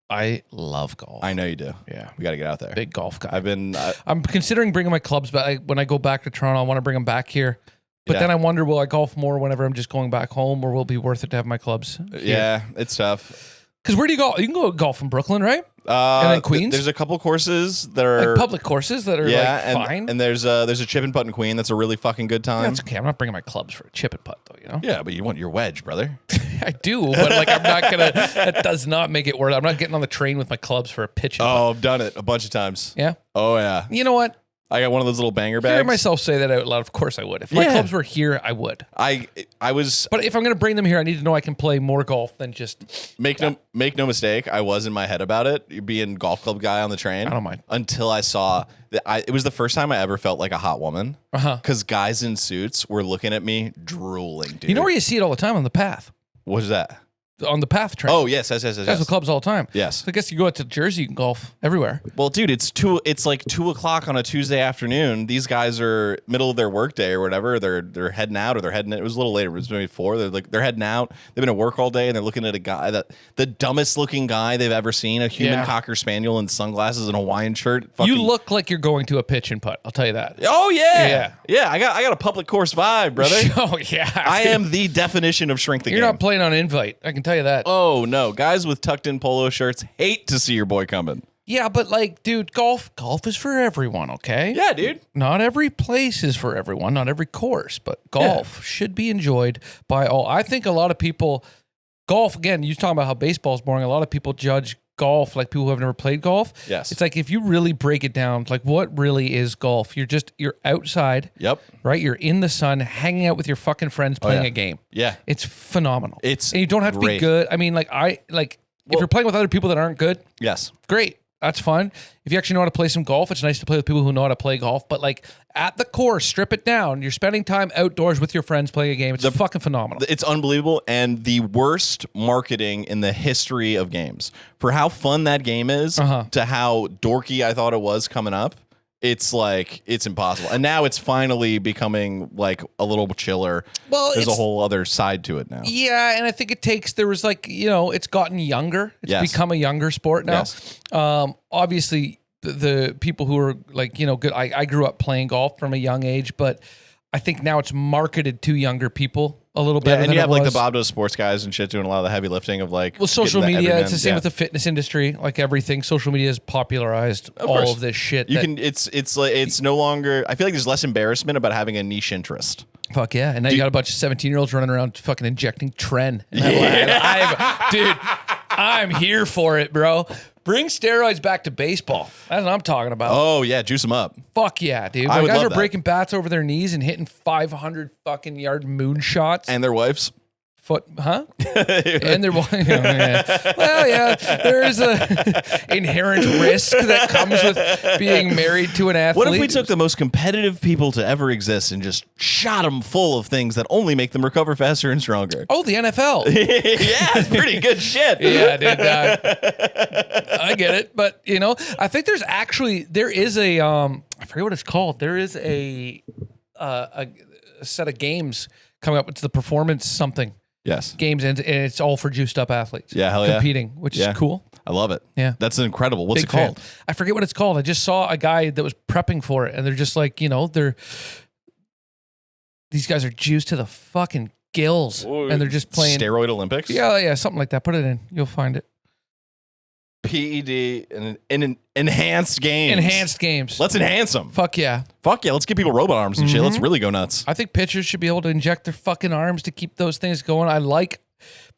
I love golf. I know you do. Yeah. We got to get out there. Big golf guy. I've been. I'm considering bringing my clubs back. When I go back to Toronto, I want to bring them back here. But Yeah. then I wonder, will I golf more whenever I'm just going back home, or will it be worth it to have my clubs? Yeah, it's tough. Because where do you go? You can go golf in Brooklyn, right? And then Queens? There's a couple courses that are Like public courses that are like fine. and there's a chip and putt in Queen that's a really fucking good time. That's okay. I'm not bringing my clubs for a chip and putt, though. You know, Yeah, but you want your wedge, brother. I do, but like I'm not gonna. That does not make it worth it. I'm not getting on the train with my clubs for a pitch. And putt. Oh, I've done it a bunch of times. Yeah. Oh yeah. You know what? I got one of those little banger I hear bags. myself say that out loud. Of course I would. If my Yeah. clubs were here, I would. I was But if I'm going to bring them here, I need to know I can play more golf than just. make no mistake. I was in my head about it, being golf club guy on the train. I don't mind. Until I saw that it was the first time I ever felt like a hot woman. Because guys in suits were looking at me drooling, dude. You know where you see it all the time on the path. What is that? On the path train. Oh yes. Guys with clubs all the time. Yes. So I guess you go out to Jersey, you can golf everywhere. Well, dude, it's like 2:00 on a Tuesday afternoon. These guys are middle of their work day or whatever. They're heading out or they're heading. It was a little later. It was maybe 4. They're heading out. They've been at work all day and they're looking at a guy the dumbest looking guy they've ever seen. A human Yeah. cocker spaniel in sunglasses and a Hawaiian shirt. You look like you're going to a pitch and putt. I'll tell you that. Oh yeah. I got a public course vibe, brother. Oh yeah. I am the definition of shrink the You're game. not playing on invite. I can tell you that. Oh no, guys with tucked in polo shirts hate to see your boy coming. Yeah, but like, dude, golf is for everyone. Okay. Yeah, dude. Not every place is for everyone. Not every course, but golf should be enjoyed by all. I think a lot of people. Golf again. You talking about how baseball is boring. A lot of people judge golf, like people who have never played golf. Yes. It's like if you really break it down, like what really is golf? You're outside. Yep. Right? You're in the sun, hanging out with your fucking friends playing a game. Yeah. It's phenomenal. And you don't have to be good. I mean, if you're playing with other people that aren't good, yes. great. That's fun. If you actually know how to play some golf, it's nice to play with people who know how to play golf. But like at the core, strip it down. You're spending time outdoors with your friends playing a game. It's fucking phenomenal. It's unbelievable, and the worst marketing in the history of games. For how fun that game is to how dorky I thought it was coming up. It's like, it's impossible. And now it's finally becoming like a little chiller. Well, there's a whole other side to it now. Yeah, and I think there was like, it's gotten younger. It's become a younger sport now. Yes. Obviously, the people who are like, good. I grew up playing golf from a young age, but I think now it's marketed to younger people a little bit. Yeah, and you have like the Bob Does Sports guys and shit doing a lot of the heavy lifting of like. Well, social media. It's the same with the fitness industry. Like everything, social media has popularized all of this shit. It's no longer. I feel like there's less embarrassment about having a niche interest. Fuck yeah! And now you got a bunch of 17-year-olds running around fucking injecting tren. Dude, I'm here for it, bro. Bring steroids back to baseball. That's what I'm talking about. Oh yeah, juice them up. Fuck yeah, dude. My guys are breaking bats over their knees and hitting 500 fucking yard moonshots. And their wives. And their wives. Well, yeah, there is a inherent risk that comes with being married to an athlete. What if we took the most competitive people to ever exist and just shot them full of things that only make them recover faster and stronger? Oh, the NFL. Yeah, it's pretty good shit. Yeah, dude. I get it, but I think there is a I forget what it's called. There is a set of games coming up. It's the performance something. Yes. Games, and it's all for juiced up athletes. Yeah, hell yeah. Competing, which is cool. I love it. Yeah. That's incredible. What's Big it called? Fan. I forget what it's called. I just saw a guy that was prepping for it, and they're just like, these guys are juiced to the fucking gills, and they're just playing. Steroid Olympics? Yeah, something like that. Put it in. You'll find it. PED and enhanced games. Enhanced games. Let's enhance them. Fuck yeah. Fuck yeah. Let's give people robot arms and shit. Let's really go nuts. I think pitchers should be able to inject their fucking arms to keep those things going. I like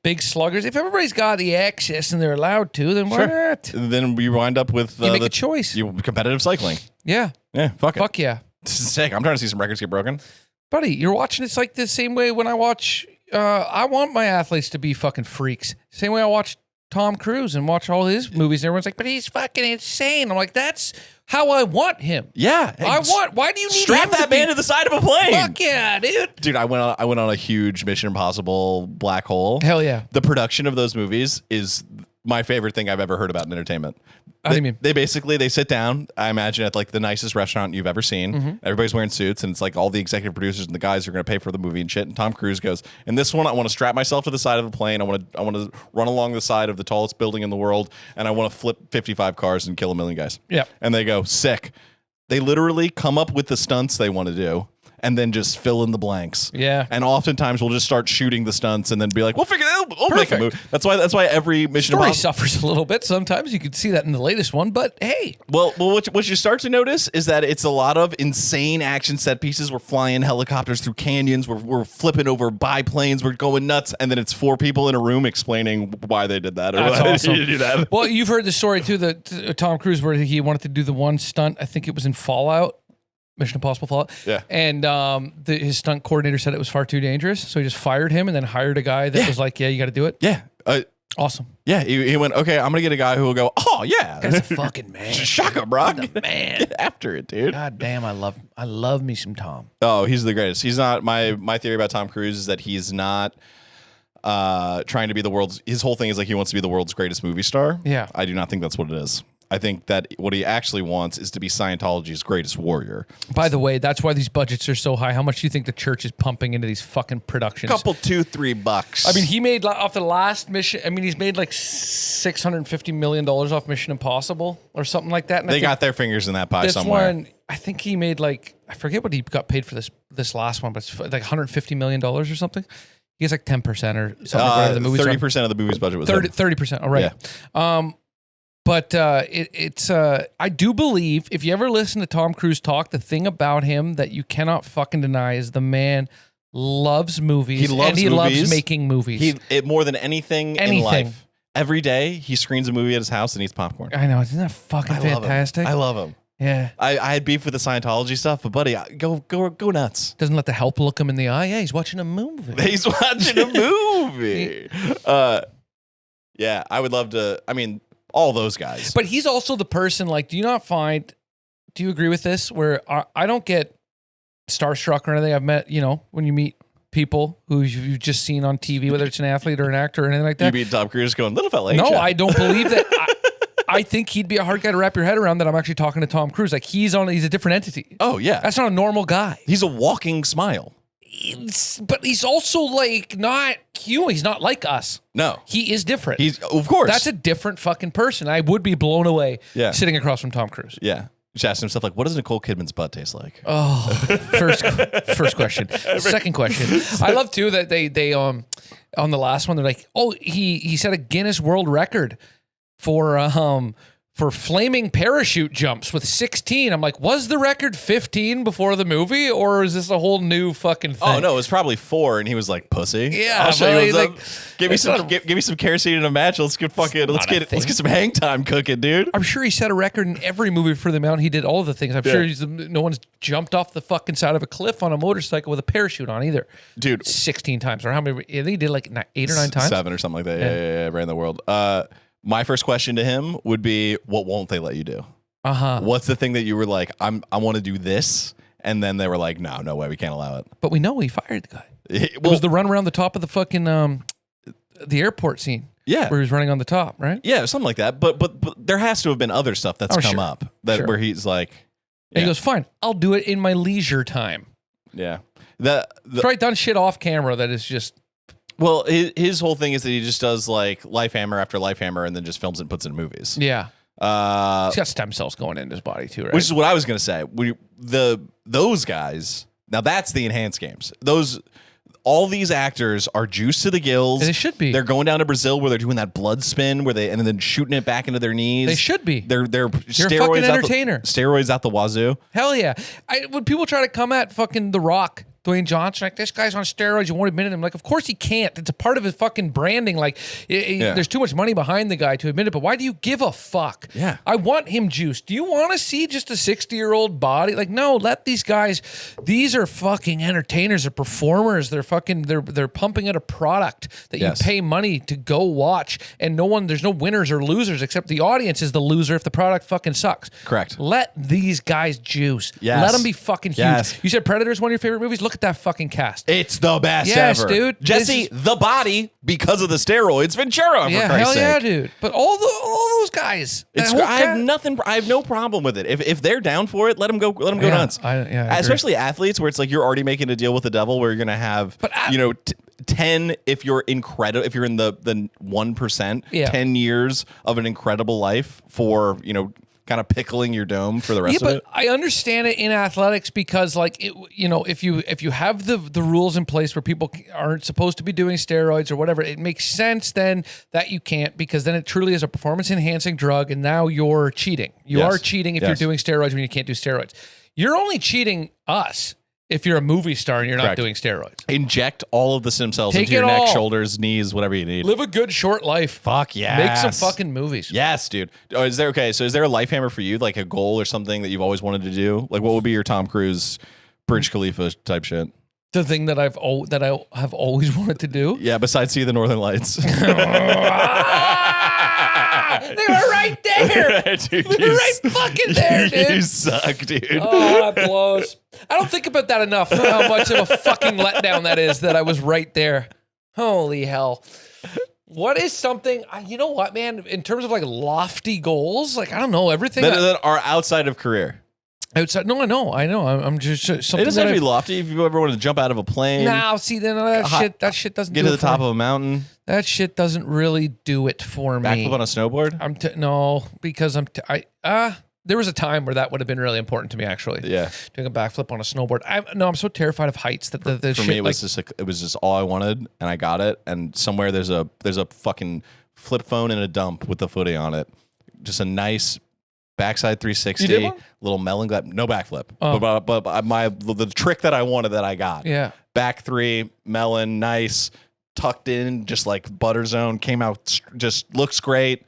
big sluggers. If everybody's got the access and they're allowed to, then why not? Then we wind up with you make a choice. Competitive cycling. Yeah. Yeah. Fuck yeah. This is sick. I'm trying to see some records get broken. Buddy, you're watching. It's like the same way when I watch. I want my athletes to be fucking freaks. Same way I watch Tom Cruise and watch all his movies. And everyone's like, but he's fucking insane. I'm like, that's how I want him. Yeah. Why do you need strap that man to the side of a plane? Fuck yeah, dude. Dude, I went on a huge Mission Impossible black hole. Hell yeah. The production of those movies is my favorite thing I've ever heard about in entertainment. What do you mean? They sit down, I imagine, at like the nicest restaurant you've ever seen. Everybody's wearing suits, and it's like all the executive producers and the guys who are going to pay for the movie and shit. And Tom Cruise goes, in this one, I want to strap myself to the side of the plane. I want to run along the side of the tallest building in the world, and I want to flip 55 cars and kill 1 million guys. Yeah. And they go, sick. They literally come up with the stunts they want to do, and then just fill in the blanks. Yeah. And oftentimes we'll just start shooting the stunts and then be like, we'll figure that out. We'll make a movie. That's why every Mission Story Impossible suffers a little bit sometimes. You can see that in the latest one, but hey. Well, what you start to notice is that it's a lot of insane action set pieces. We're flying helicopters through canyons. We're flipping over biplanes. We're going nuts. And then it's 4 people in a room explaining why they did that. Or That's why awesome. they do that. Well, you've heard the story too, that Tom Cruise, where he wanted to do the one stunt. I think it was in Fallout. Mission Impossible Fallout. Yeah. And his stunt coordinator said it was far too dangerous. So he just fired him and then hired a guy that was like, yeah, you got to do it. Yeah. Awesome. Yeah. He went, okay, I'm going to get a guy who will go, oh, yeah. That's a fucking man. Shaka, bro. Man. Get after it, dude. God damn, I love me some Tom. Oh, he's the greatest. He's not, my theory about Tom Cruise is that he's not trying to be the world's, his whole thing is like he wants to be the world's greatest movie star. Yeah. I do not think that's what it is. I think that what he actually wants is to be Scientology's greatest warrior. By the way, that's why these budgets are so high. How much do you think the church is pumping into these fucking productions? Couple $2-3. I mean, he made off the last mission. I mean, he's made like $650 million off Mission Impossible or something like that. And they got their fingers in that pie somewhere. One, I think he made like, I forget what he got paid for this last one, but it's like $150 million or something. He has like 10% or something. Like the movie's 30% of the movie's budget was 30%. All right. Yeah. But it's I do believe if you ever listen to Tom Cruise talk, the thing about him that you cannot fucking deny is the man loves movies. He loves making movies. More than anything in life. every day he screens a movie at his house and eats popcorn. I know. Isn't that fucking fantastic? I love him. Yeah. I had beef with the Scientology stuff, but buddy, go nuts. Doesn't let the help look him in the eye. Yeah, he's watching a movie. He's watching a movie. Yeah, I would love to. I mean, all those guys. But he's also the person, like, do you agree with this? Where I don't get starstruck or anything. I've met, when you meet people who you've just seen on TV, whether it's an athlete or an actor or anything like that. You meet Tom Cruise going, little fella, ain't No, ya?" I don't believe that. I think he'd be a hard guy to wrap your head around that I'm actually talking to Tom Cruise. Like, he's a different entity. Oh, yeah. That's not a normal guy. He's a walking smile. But he's also like not human. He's not like us. No. He is different. He's, of course. That's a different fucking person. I would be blown away sitting across from Tom Cruise. Yeah. Just asking himself, like, what does Nicole Kidman's butt taste like? Oh, first question. Second question. I love too that they on the last one they're like, oh, he set a Guinness World Record for flaming parachute jumps with 16. I'm like, was the record 15 before the movie, or is this a whole new fucking thing? Oh no, it was probably 4, and he was like, pussy. Yeah, I'll show you what's like, up. Give me some kerosene and a match. Let's get some hang time cooking, dude. I'm sure he set a record in every movie for the amount he did all of the things. I'm sure no one's jumped off the fucking side of a cliff on a motorcycle with a parachute on either. Dude, 16 times or how many? I think he did like 8 or 9 times. 7 or something like that. Yeah, ran the world. My first question to him would be, what won't they let you do? What's the thing that you were like, I want to do this, and then they were like, no way, we can't allow it. But we know he fired the guy. It was the run around the top of the fucking the airport scene. Yeah, where he was running on the top, right? Yeah, something like that. But there has to have been other stuff that's come up where he's like, and he goes, fine, I'll do it in my leisure time. Yeah, probably done shit off camera that is just. Well, his whole thing is that he just does like Life Hammer after Life Hammer and then just films it and puts it in movies. Yeah. He's got stem cells going in his body too, right? Which is what I was going to say. Those guys, now that's the enhanced games. All these actors are juiced to the gills. They should be. They're going down to Brazil where they're doing that blood spin and then shooting it back into their knees. They should be. You're steroids a fucking entertainer. Steroids out the wazoo. Hell yeah. When people try to come at fucking The Rock, Dwayne Johnson, like, this guy's on steroids, you won't admit it. I'm like, of course he can't. It's a part of his fucking branding. Like, there's too much money behind the guy to admit it, but why do you give a fuck? Yeah. I want him juiced. Do you want to see just a 60-year-old body? Like, no, let these guys, these are fucking entertainers, they're performers, they're pumping out a product that you pay money to go watch, and there's no winners or losers, except the audience is the loser if the product fucking sucks. Correct. Let these guys juice. Yes. Let them be fucking huge. Yes. You said Predator's one of your favorite movies? Look at that fucking cast. It's the best yes, ever. Dude. Jesse, the body, because of the steroids, Ventura, for Christ's sake. Yeah, dude. But all those guys. I have no problem with it. If they're down for it, let them go nuts. Especially athletes where it's like you're already making a deal with the devil where you're going to have, 10 if you're in the 1%, 10 years of an incredible life for, kind of pickling your dome for the rest of it. I understand it in athletics because, like, if you have the rules in place where people aren't supposed to be doing steroids or whatever, it makes sense then that you can't, because then it truly is a performance enhancing drug, and now you're cheating. You are cheating if you're doing steroids when you can't do steroids. You're only cheating us if you're a movie star and you're not doing steroids. Inject all of the stem cells into your neck, shoulders, knees, whatever you need. Live a good short life. Fuck yeah. Make some fucking movies. Yes, dude. So is there a life hammer for you, like a goal or something that you've always wanted to do? Like, what would be your Tom Cruise, Burj Khalifa type shit? The thing that I have always wanted to do? Yeah, besides see the Northern Lights. They were right there. Dude, they were right fucking there, dude. You suck, dude. Oh, that blows. I don't think about that enough, how much of a fucking letdown that is that I was right there. Holy hell. What is something, you know what, man, in terms of like lofty goals, like, I don't know, everything that are outside of career. Outside, no, I know. I'm just something. It doesn't have to be lofty. If you ever wanted to jump out of a plane, see, then that shit doesn't get to the top of a mountain. That shit doesn't really do it for me. Backflip on a snowboard? No, because there was a time where that would have been really important to me, actually. Yeah, doing a backflip on a snowboard. I'm so terrified of heights that the for shit, me it was just all I wanted, and I got it. And somewhere there's a fucking flip phone and a dump with the footy on it. Just a nice backside 360, little melon glide, no backflip. Oh. But the trick that I wanted that I got. Yeah. Back 3, melon, nice. tucked in, just like butter zone. Came out, just looks great.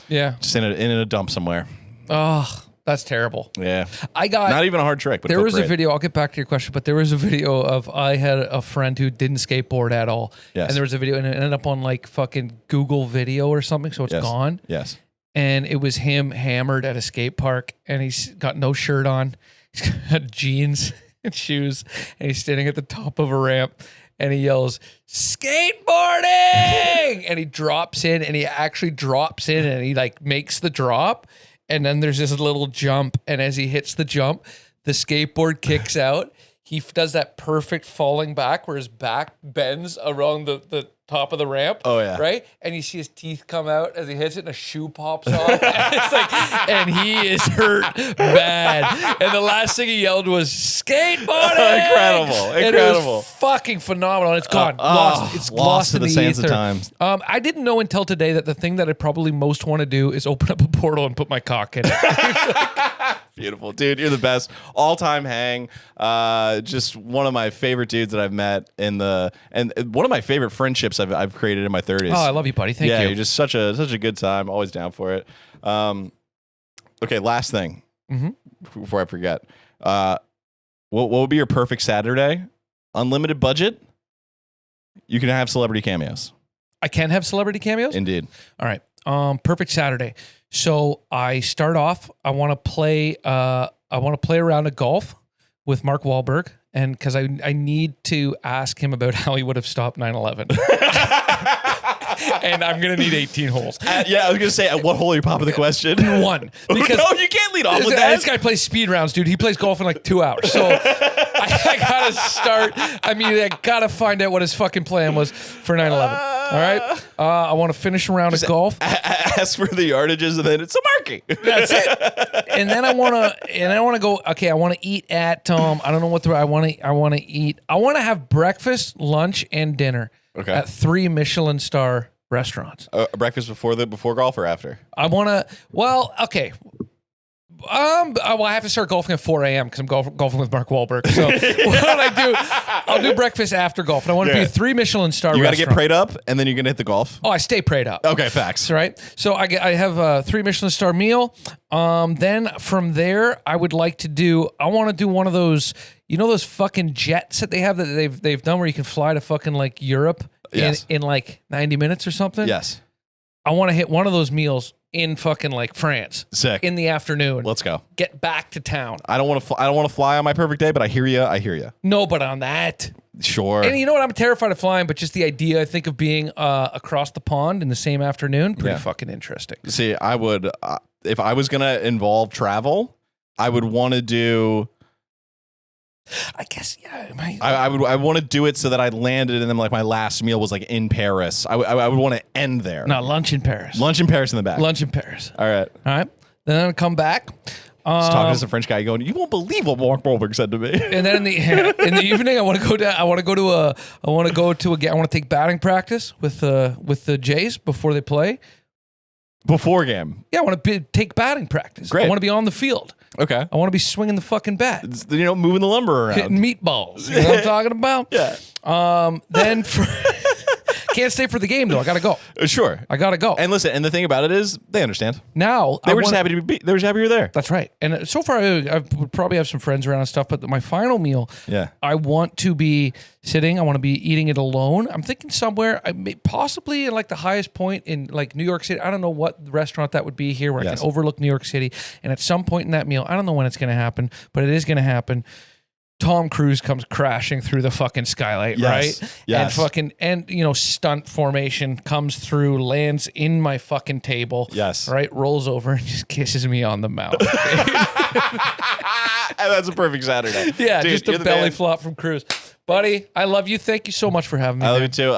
Yeah. Just in a dump somewhere. Oh, that's terrible. Yeah. I got not even a hard trick, but there was great. a video. I'll get back to your question, but there was a video of I had a friend who didn't skateboard at all. Yes. And there was a video, and it ended up on like fucking Google Video or something, so it's gone. Yes. And it was him hammered at a skate park, and he's got no shirt on. He's got jeans and shoes, and he's standing at the top of a ramp, and he yells, "Skateboarding!" And he drops in, and he actually drops in, and he like makes the drop, and then there's this little jump, and as he hits the jump, the skateboard kicks out. He does that perfect falling back where his back bends around the top of the ramp. Oh, yeah. Right? And you see his teeth come out as he hits it and a shoe pops off. And it's like, and he is hurt bad. And the last thing he yelled was, "Skateboarding!" Incredible. And it was fucking phenomenal. It's gone. Lost. It's lost to in the sands of ether. time. I didn't know until today that the thing that I probably most want to do is open up a portal and put my cock in it. Beautiful, dude. You're the best. All-time hang. Just one of my favorite dudes that I've met and one of my favorite friendships I've created in my 30s. Oh, I love you, buddy. Thank you. Yeah, you're just such a good time. Always down for it. Okay, last thing before I forget. What would be your perfect Saturday? Unlimited budget. You can have celebrity cameos. I can have celebrity cameos? Indeed. All right. Perfect Saturday. So I start off. I want to play a round of golf with Mark Wahlberg, and because I need to ask him about how he would have stopped 9/11. And I'm gonna need 18 holes. Yeah, I was gonna say, at what hole are you popping the question? One. Because no, you can't lead off with that. This guy plays speed rounds, dude. He plays golf in like 2 hours. So I gotta start. I mean, I gotta find out what his fucking plan was for 9/11. All right. I want to finish a round of golf. Ask for the yardages, and then it's a marking. That's it. And then I want to go. Okay, I want to eat at I don't know what I want to eat. I want to have breakfast, lunch, and dinner at 3 Michelin star restaurants. Breakfast before golf or after? I want to. Well, okay. Well, I have to start golfing at 4 a.m. because I'm golfing with Mark Wahlberg. So what I do, I'll do breakfast after golf, and I want to be a 3 Michelin star. You got to restaurant. get prayed up, and then you're gonna hit the golf. Oh, I stay prayed up. Okay, facts. Right. So I have a 3 Michelin star meal. Then from there, I would like to do. I want to do one of those. You know those fucking jets that they have that they've done where you can fly to fucking like Europe in like 90 minutes or something. Yes. I want to hit one of those meals in fucking like France. Sick. In the afternoon. Let's go. Get back to town. I don't want to fly on my perfect day, but I hear you. No, but on that. Sure. And you know what? I'm terrified of flying, but just the idea, I think, of being across the pond in the same afternoon, pretty fucking interesting. See, I would, if I was going to involve travel, I would want to do... I guess, yeah. I want to do it so that I landed and then like my last meal was like in Paris. I would want to end there. No, lunch in Paris. Lunch in Paris in the back. Lunch in Paris. All right. Then I'll come back. Just talking to some French guy going, you won't believe what Mark Wahlberg said to me. And then in the evening, I want to take batting practice with the Jays before they play. Before game. Yeah, I want to take batting practice. Great. I want to be on the field. Okay. I want to be swinging the fucking bat. It's, moving the lumber around. Hitting meatballs. You know what I'm talking about? Yeah. Then can't stay for the game though. I gotta go. Sure. I gotta go. And listen, and the thing about it is they understand. Now they were just happy you're there. That's right. And so far I would probably have some friends around and stuff, but my final meal, I want to be sitting. I want to be eating it alone. I'm thinking somewhere, possibly in like the highest point in like New York City. I don't know what restaurant that would be here where I can overlook New York City. And at some point in that meal, I don't know when it's going to happen, but it is going to happen. Tom Cruise comes crashing through the fucking skylight, right? Yes. And stunt formation comes through, lands in my fucking table. Yes. Right? Rolls over and just kisses me on the mouth. That's a perfect Saturday. Yeah, dude, just a belly flop from Cruise. Buddy, I love you. Thank you so much for having me. I love you too.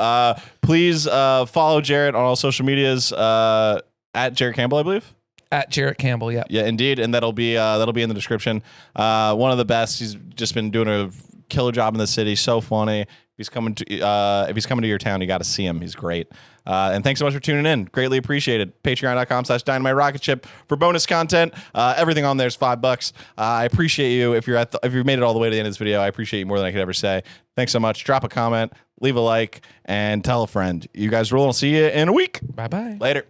Please follow Jarrett on all social medias at Jarrett Campbell, I believe. At Jarrett Campbell, yeah. Yeah, indeed. And that'll be in the description. One of the best. He's just been doing a killer job in the city. So funny. If he's coming to your town, you got to see him. He's great. And thanks so much for tuning in. Greatly appreciated. Patreon.com/Dynamite Rocketship for bonus content. Everything on there is $5. I appreciate you. If you've made it all the way to the end of this video, I appreciate you more than I could ever say. Thanks so much. Drop a comment, leave a like, and tell a friend. You guys rule. I'll see you in a week. Bye-bye. Later.